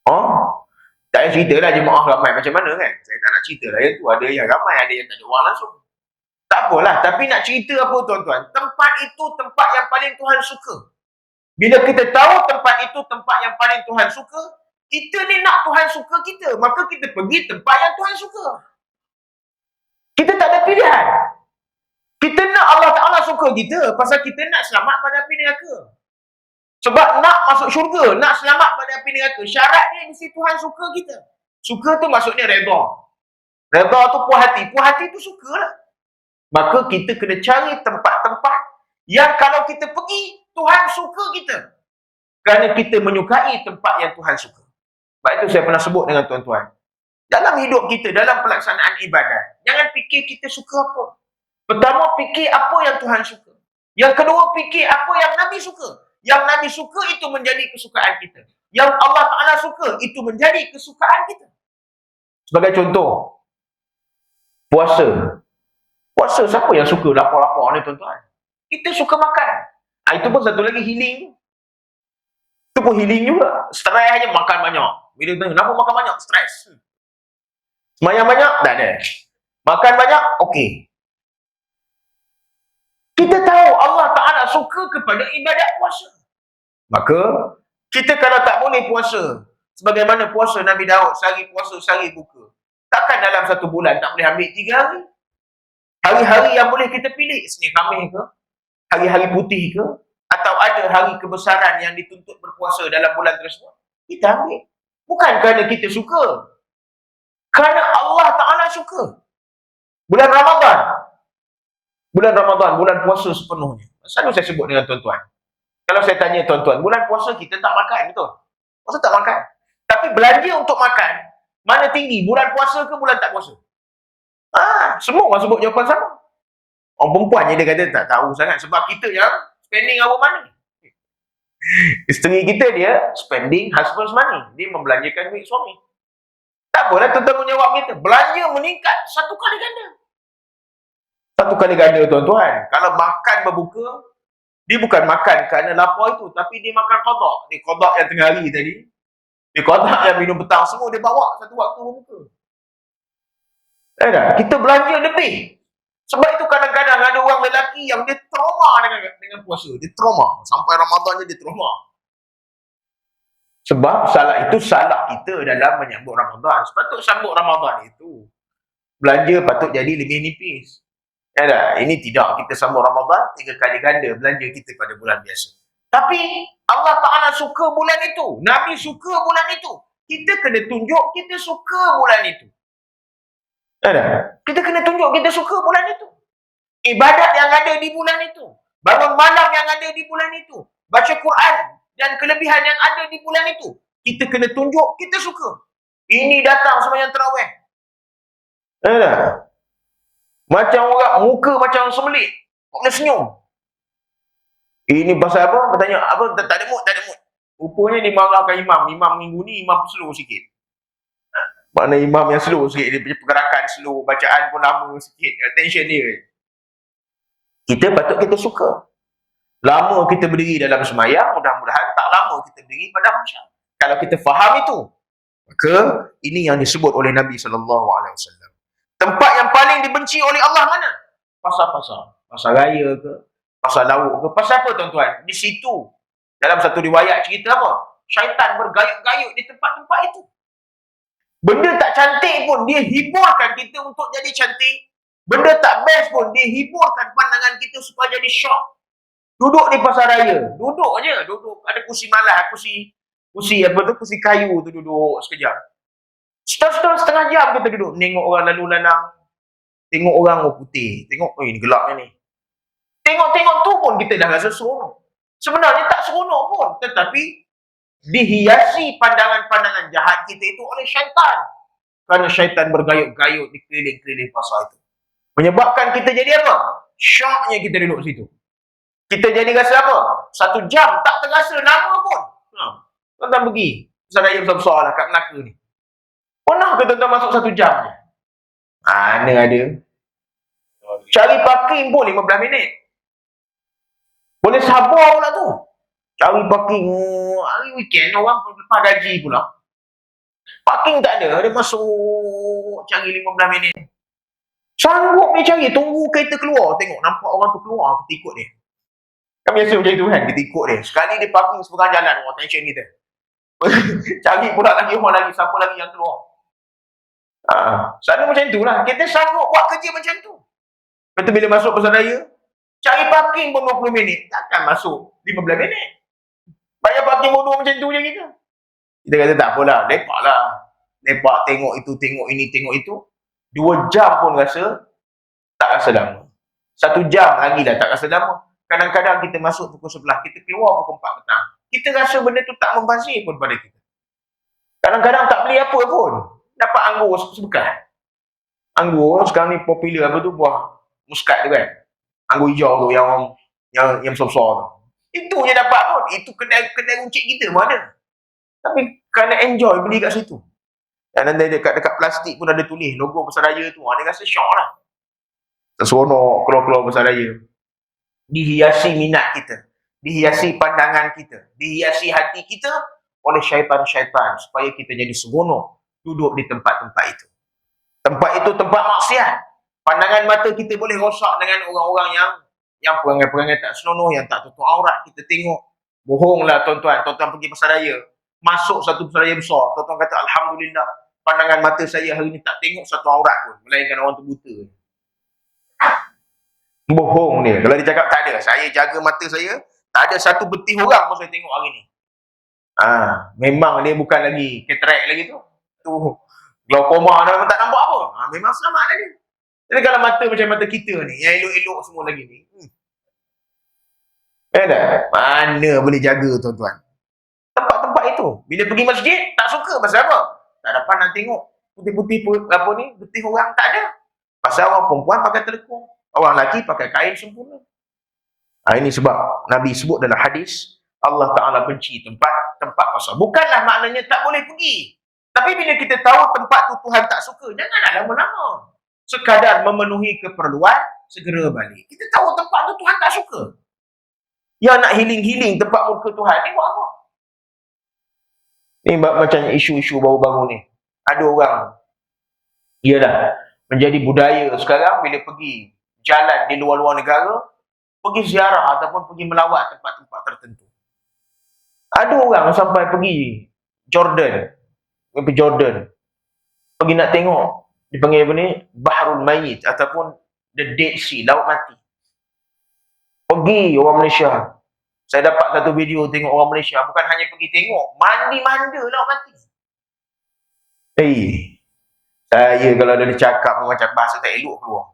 Oh, tak payah cerita lah jemaah ramai macam mana kan. Saya tak nak cerita lah yang tu. Ada yang ramai, ada yang tak ada orang langsung. Tak apalah, tapi nak cerita apa tuan-tuan? Tempat itu tempat yang paling Tuhan suka. Bila kita tahu tempat itu tempat yang paling Tuhan suka, kita ni nak Tuhan suka kita, maka kita pergi tempat yang Tuhan suka. Kita tak ada pilihan. Kita nak Allah Ta'ala suka kita, pasal kita nak selamat pada api neraka. Sebab nak masuk syurga, nak selamat pada api neraka, syarat dia mesti Tuhan suka kita. Suka tu maksudnya redha. Redha tu puas hati. Puas hati tu suka lah. Maka kita kena cari tempat-tempat yang kalau kita pergi, Tuhan suka kita. Kerana kita menyukai tempat yang Tuhan suka. Sebab itu saya pernah sebut dengan tuan-tuan. Dalam hidup kita, dalam pelaksanaan ibadat, jangan fikir kita suka apa. Pertama, fikir apa yang Tuhan suka. Yang kedua, fikir apa yang Nabi suka. Yang Nabi suka itu menjadi kesukaan kita. Yang Allah Ta'ala suka itu menjadi kesukaan kita. Sebagai contoh, puasa. Puasa siapa yang suka lapar-lapar ni tuan-tuan? Kita suka makan. Itu pun satu lagi healing. Itu pun healing juga. Stres aja makan banyak. Bila tanya, kenapa makan banyak? Stres. Semayang banyak? Tak ada. Makan banyak? Okey. Kita tahu Allah Ta'ala suka kepada ibadat puasa. Maka, kita kalau tak boleh puasa, sebagaimana puasa Nabi Daud, sehari puasa, sehari buka. Takkan dalam satu bulan tak boleh ambil 3 hari? Hari-hari yang boleh kita pilih, Isnin Khamis ke? Hari-hari putih ke? Atau ada hari kebesaran yang dituntut berpuasa dalam bulan tersebut? Kita ambil. Bukan kerana kita suka. Kerana Allah Ta'ala suka. Bulan Ramadan. Bulan Ramadan, bulan puasa sepenuhnya. Selalu saya sebut dengan tuan-tuan. Kalau saya tanya tuan-tuan, bulan puasa kita tak makan, betul? Puasa tak makan. Tapi belanja untuk makan, mana tinggi? Bulan puasa ke bulan tak puasa? Semua orang sebut jawapan sama. Orang perempuan je dia kata tak tahu sangat. Sebab kita yang spending our money. Isteri kita dia spending husband's money. Dia membelanjakan duit suami. Tak apalah tanggungjawab kita. Belanja meningkat 1 kali ganda. 1 kali ganda tuan-tuan. Kalau makan berbuka, dia bukan makan kerana lapar itu, tapi dia makan qada. Dia qada yang tengah hari tadi. Dia qada yang minum petang, semua dia bawa satu waktu berbuka. Kita belanja lebih. Sebab itu kadang-kadang ada orang lelaki yang dia trauma dengan puasa. Dia trauma. Sampai Ramadan je dia trauma. Sebab salah kita dalam menyambut Ramadan. Sepatut sambut Ramadan itu, belanja patut jadi lebih nipis. Ini tidak. Kita sambut Ramadan 3 kali ganda belanja kita pada bulan biasa. Tapi Allah Ta'ala suka bulan itu. Nabi suka bulan itu. Kita kena tunjuk kita suka bulan itu. Kita kena tunjuk kita suka bulan itu. Ibadat yang ada di bulan itu. Bangun malam yang ada di bulan itu. Baca Quran dan kelebihan yang ada di bulan itu. Kita kena tunjuk kita suka. Ini datang sembahyang tarawih. Macam orang muka macam semelik. Tak boleh senyum. Ini pasal apa? Bertanya, apa? Tak ada mood. Rupanya dimarahkan imam. Imam minggu ni imam slow sikit. Mana imam yang slow sikit. Dia punya pergerakan slow. Bacaan pun lama sikit. Attention dia. Kita patut kita suka. Lama kita berdiri dalam semayang, mudah-mudahan tak lama kita berdiri pada mahsyar. Kalau kita faham itu, maka ini yang disebut oleh Nabi SAW. Tempat yang paling dibenci oleh Allah mana? Pasar-pasar. Pasar raya ke? Pasar lauk ke? Pasal apa tuan-tuan? Di situ, dalam satu riwayat cerita apa? Syaitan bergayut-gayut di tempat-tempat itu. Benda tak cantik pun, dia hiburkan kita untuk jadi cantik. Benda tak best pun, dia hiburkan pandangan kita supaya jadi syok. Duduk di pasar raya. Duduk aja. Duduk. Ada kursi malas. Kursi apa tu? Kursi kayu tu duduk sekejap. Setengah jam kita duduk. Tengok orang lalu lalang. Tengok orang putih. Tengok, ini gelapnya ni. Tengok-tengok tu pun kita dah rasa seronok. Sebenarnya tak seronok pun. Tetapi dihiasi pandangan-pandangan jahat kita itu oleh syaitan. Kerana syaitan bergayut-gayut di keliling-keliling pasar itu. Menyebabkan kita jadi apa? Syoknya kita duduk situ. Kita jadi rasa apa? 1 jam tak terasa lama pun. Tuan-tuan pergi. Pasal raya besar-besar lah kat Melaka ni. Pernah ke tuan-tuan masuk 1 jam? Mana ada? Cari parking pun 15 minit. Boleh sabar pula tu. Cari parking. Hari weekend orang lepas gaji pula. Parking tak ada, dia masuk cari 15 minit. Sanggup dia cari, tunggu kereta keluar, tengok nampak orang tu keluar, kita ikut dia. Kan biasa macam tu kan, kita ikut dia. Sekali dia parking seberang jalan, orang tension kita. Cari pula lagi orang lagi, siapa lagi yang keluar. Selalu macam tu lah, kita sanggup buat kerja macam tu. Lepas tu bila masuk Pasaraya, cari parking pun 20 minit, takkan masuk 15 minit. Bayar parking bodoh macam tu je kita. Kita kata tak apalah, lepak lah. Lepak tengok itu, tengok ini, tengok itu. 2 jam pun rasa tak rasa lama. 1 jam lagi dah tak rasa lama. Kadang-kadang kita masuk pukul 11, kita keluar pukul 4 petang. Kita rasa benda tu tak membazir pun pada kita. Kadang-kadang tak beli apa pun. Dapat anggur sebekas. Anggur sekarang ni popular apa tu, buah muskat tu kan. Anggur hijau tu yang besar-besar tu. Itu je dapat pun. Itu kedai runcit kita pun ada. Tapi kerana enjoy beli kat situ. Dan nanti dekat plastik pun ada tulis logo Pasaraya tu. Dia rasa syok lah. Seronok keluar-keluar Pasaraya. Dihiasi minat kita. Dihiasi pandangan kita. Dihiasi hati kita oleh syaitan-syaitan. Supaya kita jadi seronok duduk di tempat-tempat itu. Tempat itu tempat maksiat. Pandangan mata kita boleh rosak dengan orang-orang yang perangai-perangai tak senonoh, yang tak tutup aurat. Kita tengok. Bohonglah tuan-tuan. Tuan-tuan pergi Pasaraya. Masuk satu Pasaraya besar. Tuan-tuan kata, Alhamdulillah, pandangan mata saya hari ni tak tengok satu aurat pun. Melainkan orang tu buta. Bohong dia. Kalau dia cakap tak ada, saya jaga mata saya, tak ada satu betih orang pun saya tengok hari ni. Memang dia bukan lagi katarak lagi tu. Tu glaukoma dah memang tak nampak apa. Memang selamat dah dia. Jadi kalau mata macam mata kita ni, yang elok-elok semua lagi ni. Mana boleh jaga tuan-tuan. Tempat-tempat itu. Bila pergi masjid, tak suka. Pasal apa? Tak dapat nak tengok putih-putih apa ni, betih orang. Tak ada. Pasal orang perempuan pakai telekung. Orang lelaki pakai kain sempurna. Ini sebab Nabi sebut dalam hadis, Allah Ta'ala benci tempat pasar. Bukanlah maknanya tak boleh pergi. Tapi bila kita tahu tempat tu Tuhan tak suka, janganlah lama-lama. Sekadar memenuhi keperluan, segera balik. Kita tahu tempat tu Tuhan tak suka. Yang nak healing tempat muka Tuhan ni buat apa? Ni macam isu-isu baru-baru ni. Ada orang, menjadi budaya sekarang bila pergi jalan di luar-luar negara, pergi ziarah ataupun pergi melawat tempat-tempat tertentu. Ada orang sampai pergi Jordan, pergi nak tengok, dipanggil apa ni, Bahrul Mayit ataupun the Dead Sea, laut mati. Pergi orang Malaysia. Saya dapat satu video tengok orang Malaysia, bukan hanya pergi tengok, mandi-manda laut mati. Saya kalau ada cakap macam bahasa tak elok keluar.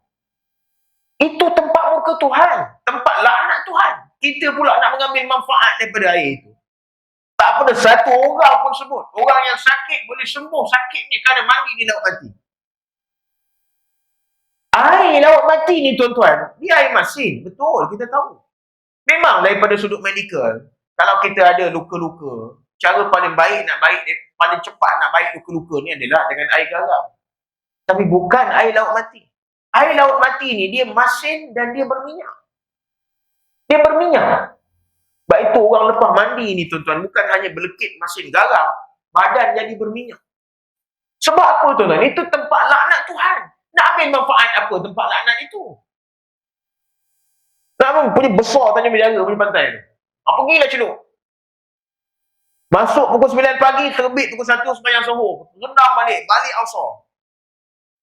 Itu tempat muka Tuhan, tempat laknat Tuhan. Kita pula nak mengambil manfaat daripada air itu. Tak ada satu orang pun sebut. Orang yang sakit boleh sembuh sakitnya kerana mandi di laut mati. Air laut mati ni tuan-tuan, dia air masin. Betul, kita tahu. Memang daripada sudut medikal, kalau kita ada luka-luka, cara paling paling cepat nak baik luka-luka ni adalah dengan air garam. Tapi bukan air laut mati. Air laut mati ni dia masin dan dia berminyak. Dia berminyak. Sebab itu orang lepas mandi ni tuan-tuan, bukan hanya berlekit masin garam, badan jadi berminyak. Sebab apa tuan-tuan? Itu tempat laknat Tuhan. Nak ambil manfaat apa tempat laknat itu? Nak punya besar Tanjung Bidara punya pantai tu. Pergilah celup. Masuk pukul 9 pagi, terbit pukul 1 sembahyang subuh. Rendam balik asar.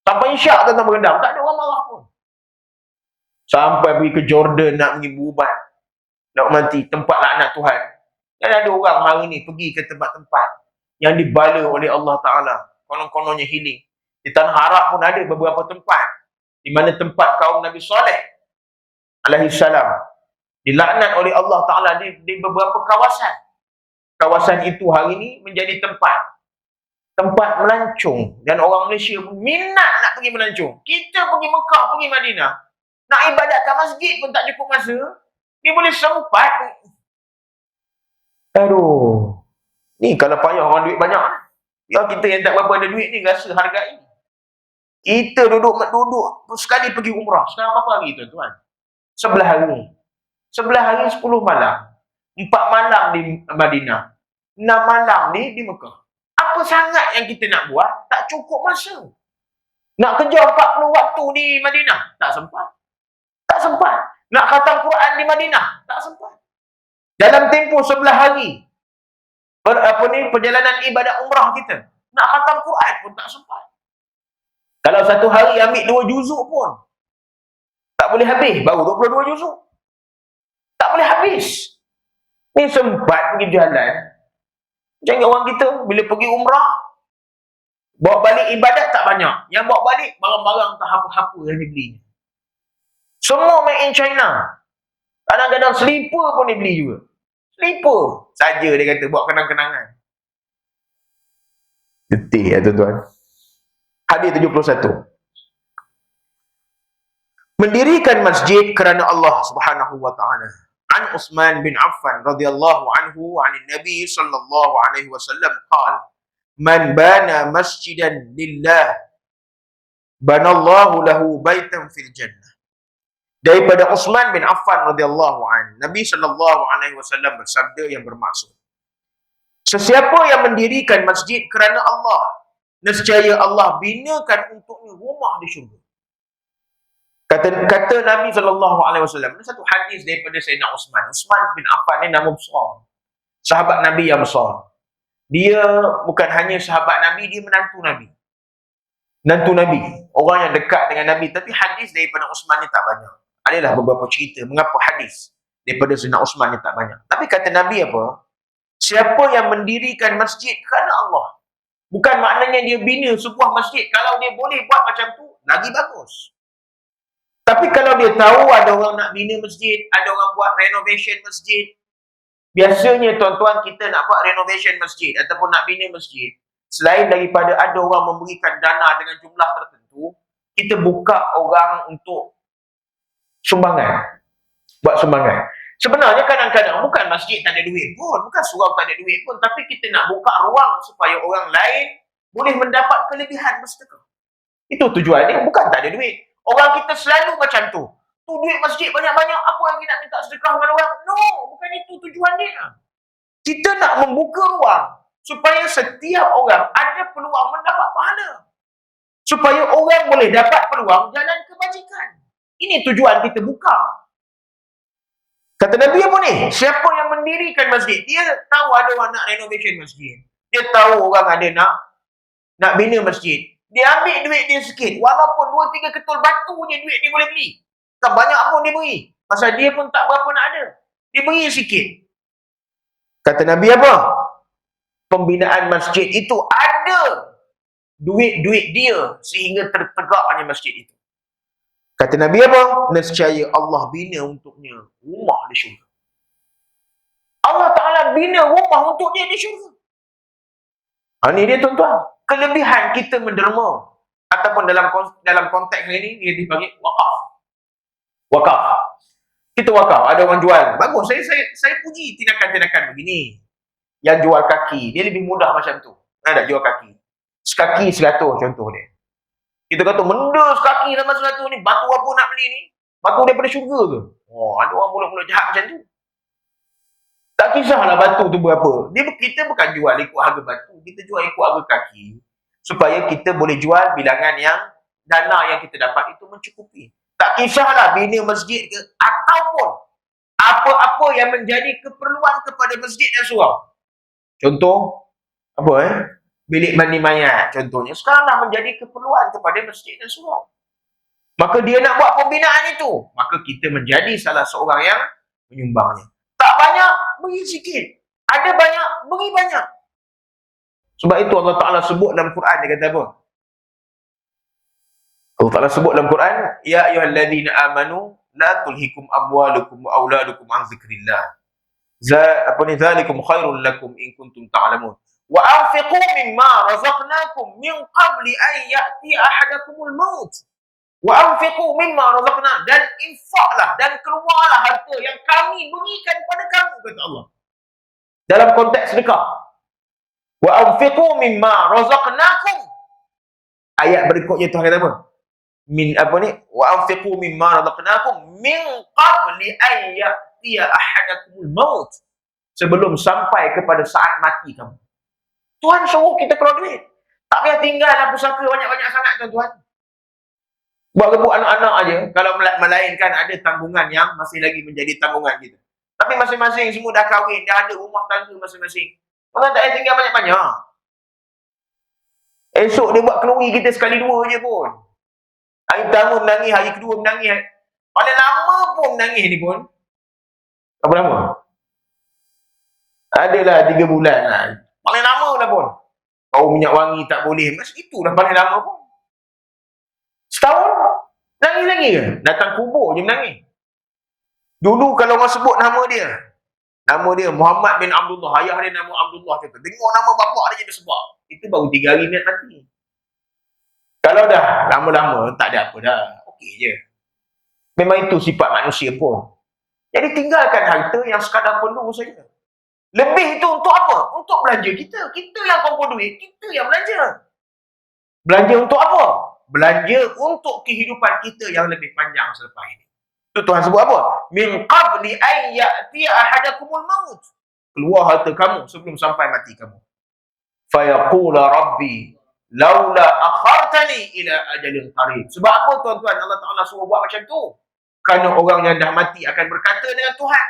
Sampai isyak tuan-tuan berendam. Tak ada orang marah pun. Sampai pergi ke Jordan nak pergi berubat. Nak mati, tempat laknat Tuhan. Dan ada orang hari ni pergi ke tempat-tempat yang dibala oleh Allah Ta'ala. Konon-kononnya healing. Di Tanah Arab pun ada beberapa tempat. Di mana tempat kaum Nabi Saleh alaihissalam dilaknat oleh Allah Ta'ala di beberapa kawasan. Kawasan itu hari ini menjadi tempat melancong. Dan orang Malaysia pun minat nak pergi melancong. Kita pergi Mekah, pergi Madinah, nak ibadatkan masjid pun tak cukup masa. Dia boleh sempat. Ni kalau payah orang duit banyak. Ya, kita yang tak berapa ada duit ni rasa hargai. Kita duduk sekali pergi umrah. Sekarang berapa hari tuan-tuan? 11 hari. 11 hari 10 malam. 4 malam di Madinah. 6 malam di Mekah. Apa Apa sangat yang kita nak buat, tak cukup masa. Nak kerja 40 waktu di Madinah, tak sempat. Tak sempat. Nak khatam Quran di Madinah, tak sempat. Dalam tempoh 11 hari, perjalanan ibadat umrah kita, nak khatam Quran pun tak sempat. Kalau satu hari ambil 2 juzuk pun, tak boleh habis. Baru 22 juzuk. Tak boleh habis. Ni sempat pergi jalan. Macam orang kita, bila pergi umrah, bawa balik ibadat tak banyak. Yang bawa balik, barang-barang tak apa-apa yang dibeli. Semua made in China. Kadang-kadang slipper pun dia beli juga. Slipper saja dia kata, buat kenang-kenangan. Getih ya tuan-tuan. Hadis 71. Mendirikan masjid kerana Allah Subhanahu wa taala. An Utsman bin Affan radhiyallahu anhu 'an Nabi sallallahu alaihi wasallam qala: "Man bana masjidan lillah, banallahu lahu baitan fil jannah." Daripada Utsman bin Affan radhiyallahu an, Nabi sallallahu alaihi wasallam bersabda yang bermaksud, sesiapa yang mendirikan masjid kerana Allah, nescaya Allah binakan untuknya rumah di syurga. Kata Nabi sallallahu alaihi wasallam, ini satu hadis daripada Sayyidina Utsman. Utsman bin Affan ni nama besar. Sahabat Nabi yang besar. Dia bukan hanya sahabat Nabi, dia menantu Nabi. Menantu Nabi, orang yang dekat dengan Nabi, tapi hadis daripada Utsman ni tak banyak. Adalah beberapa cerita mengapa hadis daripada Sayyidina Utsman ni tak banyak. Tapi kata Nabi apa? Siapa yang mendirikan masjid kerana Allah. Bukan maknanya dia bina sebuah masjid. Kalau dia boleh buat macam tu, lagi bagus. Tapi kalau dia tahu ada orang nak bina masjid, ada orang buat renovation masjid. Biasanya tuan-tuan, kita nak buat renovation masjid ataupun nak bina masjid, selain daripada ada orang memberikan dana dengan jumlah tertentu, kita buka orang untuk sumbangan. Buat sumbangan. Sebenarnya kadang-kadang bukan masjid tak ada duit pun, bukan surau tak ada duit pun, tapi kita nak buka ruang supaya orang lain boleh mendapat kelebihan bersedekah. Itu tujuannya, bukan tak ada duit. Orang kita selalu macam tu. Tu duit masjid banyak-banyak, apa lagi nak minta sedekah dengan orang? No, bukan itu tujuan dia. Kita nak membuka ruang supaya setiap orang ada peluang mendapat pahala. Supaya orang boleh dapat peluang jalan kebajikan. Ini tujuan kita buka. Kata Nabi apa ni? Siapa yang mendirikan masjid, dia tahu ada orang nak renovation masjid. Dia tahu orang ada nak bina masjid. Dia ambil duit dia sikit. Walaupun 2-3 ketul batu je duit dia boleh beli. Tak banyak pun dia beri. Pasal dia pun tak berapa nak ada. Dia beri sikit. Kata Nabi apa? Pembinaan masjid itu ada duit-duit dia sehingga tertegaknya masjid itu. Kata Nabi apa? Nescaya Allah bina untuknya rumah di syurga. Allah Ta'ala bina rumah untuk dia di syurga. Ini dia tuan-tuan. Kelebihan kita menderma. Ataupun dalam konteks ini, dia dipanggil wakaf. Wakaf. Kita wakaf. Ada orang jual. Bagus. Saya puji tindakan-tindakan begini. Yang jual kaki. Dia lebih mudah macam tu. Ada jual kaki. Sekaki 100 contoh dia. Kita kata, mendas kaki sama 100 ni. Batu apa nak beli ni? Batu daripada syurga ke? Oh, ada orang mulut-mulut jahat macam tu. Tak kisahlah batu tu berapa. Kita bukan jual ikut harga batu. Kita jual ikut harga kaki. Supaya kita boleh jual bilangan yang dana yang kita dapat itu mencukupi. Tak kisahlah bina masjid ke ataupun apa-apa yang menjadi keperluan kepada masjid dan surau. Contoh, bilik mandi mayat contohnya. Sekarang dah menjadi keperluan kepada masjid dan surau. Maka dia nak buat pembinaan itu. Maka kita menjadi salah seorang yang menyumbangnya. Tak banyak, beri sikit. Ada banyak, beri banyak. Sebab itu Allah Ta'ala sebut dalam Quran, dia kata apa? Allah Ta'ala sebut dalam Quran, Ya ayyuhalladzina amanu, la tulhikum amwalukum wa auladukum an zikrillah. Zalikum khairul lakum in kuntum ta'lamun. Wa anfiqu mimma razaqnakum min qabli an ya'ti ahadakumul maut. Wa anfiqu mimma razaqna, dan infaklah dan keluarlah harta yang kami berikan kepada kamu, kata Allah. Dalam konteks sedekah. Wa anfiqu mimma razaqnakum. Ayat berikutnya Tuhan kata apa? Wa anfiqu mimma razaqnakum min qabli an ya'tiya ahadakumul maut. Sebelum sampai kepada saat mati kamu. Tuhan suruh kita keluar duit. Tak payah tinggallah pusaka banyak-banyak sangat tuan-tuan. Buat rebut anak-anak aja. Kalau melainkan ada tanggungan yang masih lagi menjadi tanggungan kita. Tapi masing-masing semua dah kahwin, dah ada rumah tangga masing-masing. Orang tak payah tinggal banyak-banyak. Esok dia buat kenduri kita sekali dua je pun. Hari pertama menangis, hari kedua menangis. Paling lama pun menangis ni pun. Berapa lama? Adalah 3 bulan lah. Paling lama lah pun. Bau minyak wangi tak boleh. Mas itulah paling lama pun. Setahun, nangis lagi ke? Datang kubur je menangis. Dulu kalau orang sebut nama dia Muhammad bin Abdullah, ayah dia nama Abdullah, dengar nama bapak dia je sebab. Itu baru 3 hari niat mati. Kalau dah lama-lama, tak ada apa dah. Okey je. Memang itu sifat manusia pun. Jadi tinggalkan harta yang sekadar perlu saja. Lebih itu untuk apa? Untuk belanja kita. Kita yang kumpul duit, kita yang belanja. Belanja untuk apa? Belanja untuk kehidupan kita yang lebih panjang selepas ini. Itu Tuhan sebut apa? Min qabli an ya'tiya ahadakumul maut. Keluar harta kamu sebelum sampai mati kamu. Fayaqula rabbi laula akhartani ila ajalin qarib. Sebab apa tuan-tuan Allah Taala suruh buat macam tu? Kerana orang yang dah mati akan berkata dengan Tuhan,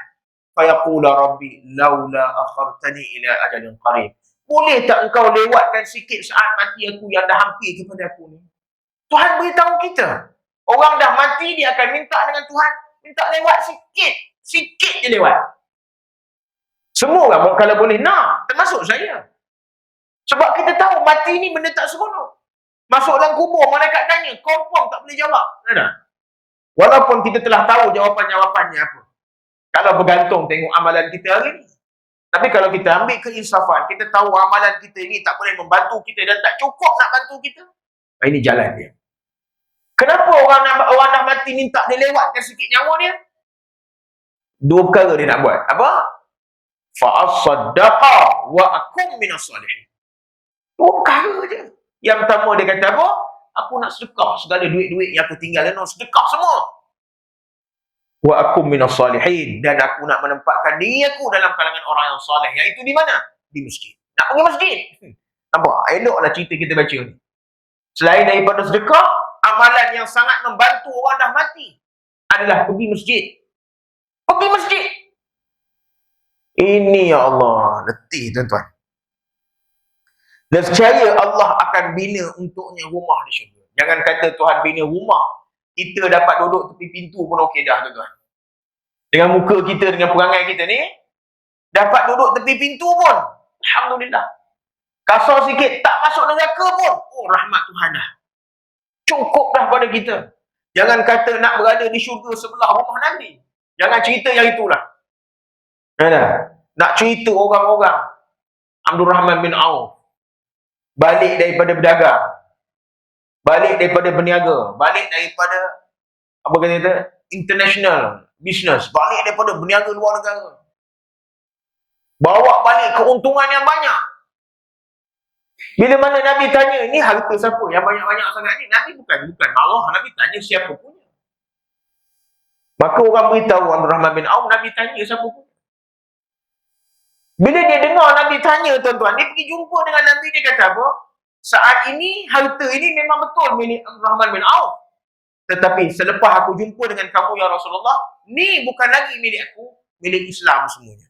fayaqula rabbi laula akhartani ila ajalin qarib. Boleh tak engkau lewatkan sikit saat mati aku yang dah hampir kepada aku ni? Tuhan beritahu kita. Orang dah mati, dia akan minta dengan Tuhan, minta lewat sikit. Sikit je lewat. Semua orang kalau boleh nak, termasuk saya. Sebab kita tahu mati ni benda tak seronok. Masuk dalam kubur, malaikat tanya, confirm tak boleh jawab. Ada? Walaupun kita telah tahu jawapan-jawapannya apa. Kalau bergantung tengok amalan kita hari ni. Tapi kalau kita ambil keinsafan, kita tahu amalan kita ini tak boleh membantu kita dan tak cukup nak bantu kita. Ini jalan dia. Kenapa orang dah mati minta dia lewatkan sikit nyawa dia? 2 perkara dia nak buat. Apa? Fa'asaddaqa wa akum minas salihin. 2 perkara je. Yang pertama dia kata apa? Aku nak sedekah segala duit-duit yang aku tinggal nak sedekah semua. Wa akum minas salihin, dan aku nak menempatkan diri aku dalam kalangan orang yang soleh. Iaitu di mana? Di masjid. Nak pergi masjid. Nampak? Eloklah cerita kita baca ni. Selain daripada sedekah, amalan yang sangat membantu orang dah mati adalah pergi masjid. Pergi masjid. Ini ya Allah, letih tuan-tuan. Dan percaya Allah akan bina untuknya rumah di syurga. Jangan kata Tuhan bina rumah, kita dapat duduk tepi pintu pun okey dah tuan-tuan. Dengan muka kita, dengan perangai kita ni, dapat duduk tepi pintu pun, alhamdulillah. Kasar sikit, tak masuk neraka pun, oh rahmat Tuhan dah. Cukup dah pada kita. Jangan kata nak berada di syurga sebelah rumah Nabi. Jangan cerita yang itulah. Nak cerita orang-orang Abdul Rahman bin Auf balik daripada berdagang, balik daripada berniaga, balik daripada apa kata kita, international business, balik daripada berniaga luar negara, bawa balik keuntungan yang banyak. Bila mana Nabi tanya, ni harta siapa yang banyak-banyak sangat ni? Nabi bukan marah, Nabi tanya siapa punya. Maka orang beritahu Abdul Rahman bin Auf, Nabi tanya siapa punya. Bila dia dengar Nabi tanya tuan-tuan, dia pergi jumpa dengan Nabi, dia kata apa? Saat ini, harta ini memang betul milik Abdul Rahman bin Auf. Tetapi selepas aku jumpa dengan kamu ya Rasulullah, ni bukan lagi milik aku, milik Islam semuanya.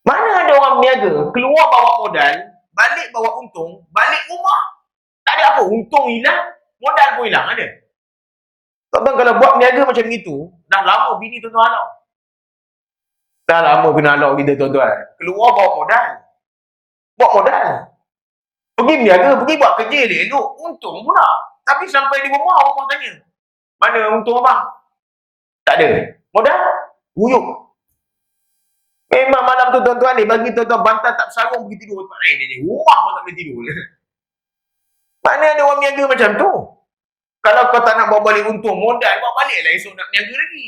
Mana ada orang berniaga, keluar bawa modal, balik bawa untung, balik rumah tak ada apa, untung hilang, modal pun hilang, ada? Tuan-tuan kalau buat berniaga macam itu, dah lama bini tuan-tuan halau. Dah lama kena halau kita tuan-tuan. Keluar bawa modal. Buat modal. Pergi berniaga, pergi buat kerja dia elok, untung pula. Tapi sampai di rumah, orang tanya, mana untung abang? Tak ada. Modal? Ruyuk. Memang malam tu tuan-tuan ni, bagi tuan-tuan bantal tak bersarung pergi tidur tempat lain je. Rumah pun tak boleh tidur. Mana ada orang berniaga macam tu? Kalau kau tak nak bawa balik untung, modal, bawa balik lah esok nak berniaga lagi.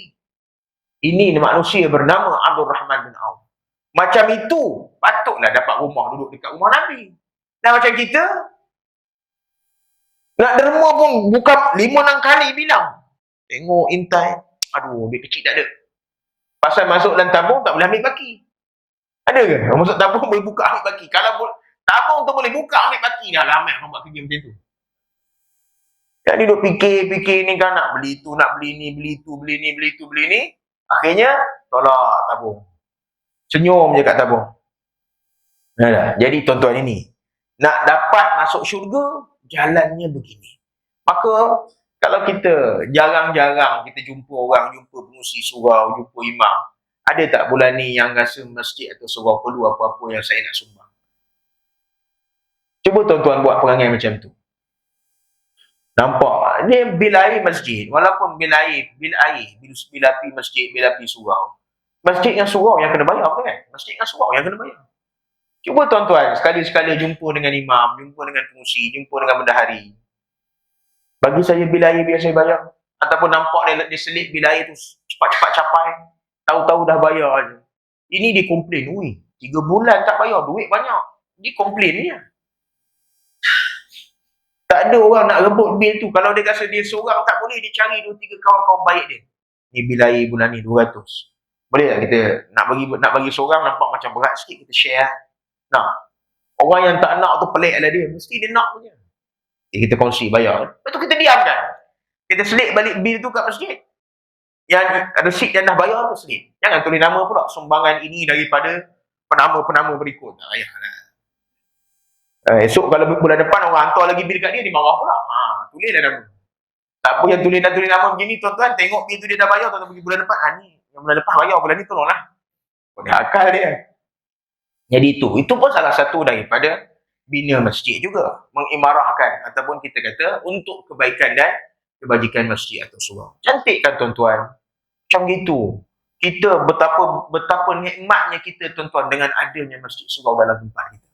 Ini manusia bernama Abdul Rahman bin Auf. Macam itu, patutlah dapat rumah, duduk dekat rumah Nabi. Dan macam kita, nak derma pun buka 5-6 kali bilang. Tengok intai, aduh, duit kecil tak ada. Pasal masuk dalam tabung tak boleh ambil baki. Ada ke? Masuk tabung boleh buka ambil baki. Kalau Tabung tu boleh buka ambil parti dah. Ramai orang buat kerja macam tu. Yang dia duk fikir ni kan nak beli tu, nak beli ni, beli tu, beli ni, beli tu, beli ni. Akhirnya, tolak tabung. Senyum je kat tabung. Jadi tuan-tuan ini, nak dapat masuk syurga, jalannya begini. Maka, kalau kita jarang-jarang kita jumpa orang, jumpa pengusi surau, jumpa imam, ada tak bulan ni yang rasa masjid atau surau perlu apa-apa yang saya nak sumbang? Cuba tuan-tuan buat perangai macam tu. Nampak? Dia bil air masjid. Walaupun bil api masjid, bil api surau. Masjid yang surau yang kena bayar kan? Masjid yang surau yang kena bayar. Cuba tuan-tuan, sekali-sekala jumpa dengan imam, jumpa dengan pengusi, jumpa dengan bendahari. Bagi saya bil air biar saya bayar. Ataupun nampak dia selit bil air tu cepat-cepat capai. Tahu-tahu dah bayar je. Ini dia komplain. 3 bulan tak bayar, duit banyak. Dia komplain ni. Tak ada orang nak rebut bil tu. Kalau dia rasa dia seorang tak boleh, dia cari 2-3 kawan-kawan baik dia. Ni bil air bulan ni 200. Boleh tak kita nak bagi seorang nampak macam berat sikit, kita share. Nah, orang yang tak nak tu pelik lah dia. Mesti dia nak punya. Kita kongsi bayar. Lepas tu kita diamkan. Kita selit balik bil tu kat masjid. Yang resit yang dah bayar tu selit. Jangan tulis nama pula. Sumbangan ini daripada penama-penama berikut. Tak payahlah. Esok kalau bulan depan orang hantar lagi bil kat dia, dia marah pula. Tulislah nama. Tak apa yang tulis nama begini, tuan-tuan. Tengok bil tu dia dah bayar, tuan-tuan pergi bulan depan. Ni, yang bulan depan bayar, bulan ni tolonglah. Dia akal dia. Jadi itu pun salah satu daripada bina masjid juga. Mengimarahkan ataupun kita kata untuk kebaikan dan kebajikan masjid atau surau. Cantik kan tuan-tuan? Macam gitu. Kita betapa nikmatnya kita tuan-tuan dengan adanya masjid surau dalam tempat kita.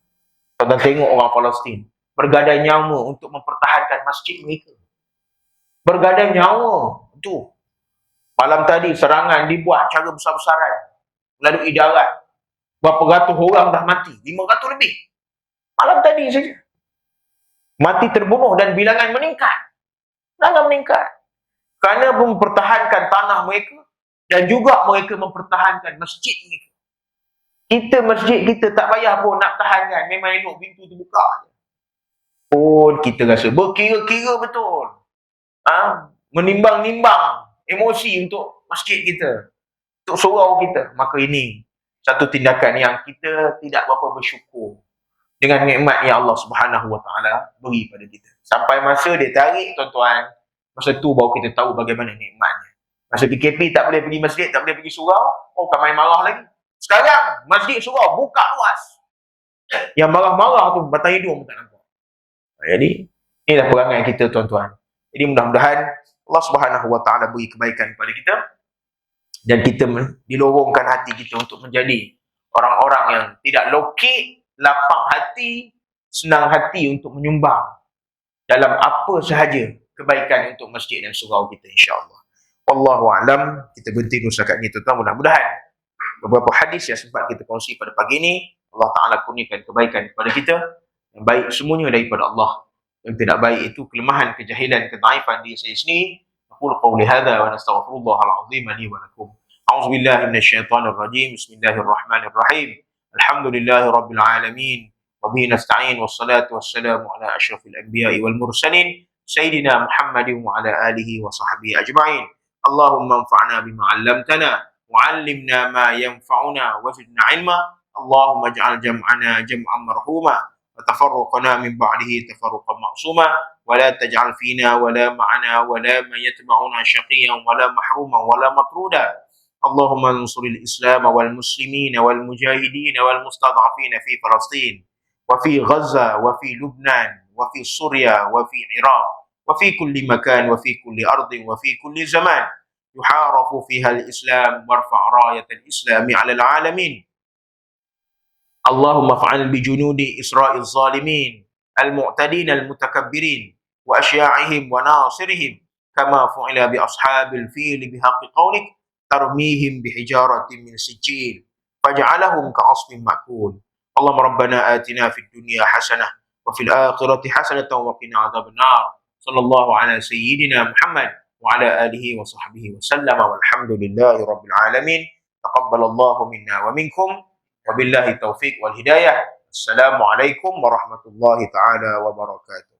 Tuan-tuan tengok orang Palestin bergadai nyawa untuk mempertahankan masjid mereka. Bergadai nyawa. Tu. Malam tadi serangan dibuat cara besar-besaran melalui darat. Berapa ratus orang dah mati? 500 lebih. Malam tadi saja. Mati terbunuh dan bilangan meningkat. Sangat meningkat. Kerana mempertahankan tanah mereka dan juga mereka mempertahankan masjid mereka. Kita masjid kita tak payah pun nak tahankan. Memang elok pintu terbuka. Pun kita rasa berkira-kira betul. Menimbang-nimbang emosi untuk masjid kita. Untuk surau kita. Maka ini satu tindakan yang kita tidak berapa bersyukur dengan nikmat yang Allah Subhanahu Wa Taala beri pada kita. Sampai masa dia tarik, tuan-tuan, masa tu baru kita tahu bagaimana nikmatnya. Masa PKP tak boleh pergi masjid, tak boleh pergi surau, kan main marah lagi. Sekarang masjid surau buka luas. Yang marah-marah tu batang hidung tak nampak. Jadi inilah perangai kita tuan-tuan. Jadi mudah-mudahan Allah Subhanahu Wa Taala beri kebaikan kepada kita dan kita dilorongkan hati kita untuk menjadi orang-orang yang tidak lokek, lapang hati, senang hati untuk menyumbang dalam apa sahaja kebaikan untuk masjid dan surau kita, insya-Allah. Wallahu a'lam. Kita berhenti dulu setakat ini tuan-tuan. Mudah-mudahan beberapa hadis yang sempat kita kongsi pada pagi ini, Allah Ta'ala kurniakan kebaikan kepada kita. Yang baik semuanya daripada Allah. Yang tidak baik itu kelemahan, kejahilan, kedaifan diri saya sendiri. Aqulu qawli hadha wa nastaghfirullahal azim li wa lakum. A'udzu billahi minasyaitonir rajim. Bismillahirrahmanirrahim. Alhamdulillahi rabbil alamin. Wa bihi nasta'in wassalatu wassalamu ala asyrafil anbiya'i wal mursalin sayyidina Muhammadin wa ala alihi wa sahbihi ajma'in. Allahumma anfa'na bima 'allamtana وعلمنا ما ينفعنا وزدنا علما اللهم اجعل جمعنا جمعا مرحوما وتفرقنا من بعده تفرقا معصوما ولا تجعل فينا ولا معنا ولا من يتبعنا شقيا ولا محروما ولا مطرودا اللهم انصر الإسلام والمسلمين والمجاهدين والمستضعفين في فلسطين وفي غزة وفي لبنان وفي سوريا وفي العراق وفي كل مكان وفي كل أرض وفي كل زمان يحارب فيها الإسلام وارفع راية الإسلام على العالمين اللهم افعل بجنود إسراء الظالمين المعتدين المتكبرين وأشياعهم وناصرهم كما فعل بأصحاب الفيل بحق قولك ترميهم بحجارة من سجيل فاجعلهم كعصف مأكول اللهم ربنا آتنا في الدنيا حسنة وفي الآخرة حسنة وقنا عذاب النار صلى الله على سيدنا محمد وعلى آله وصحبه وسلم والحمد لله رب العالمين تقبل الله منا ومنكم وبالله التوفيق والهداية Assalamualaikum warahmatullahi taala wabarakatuh.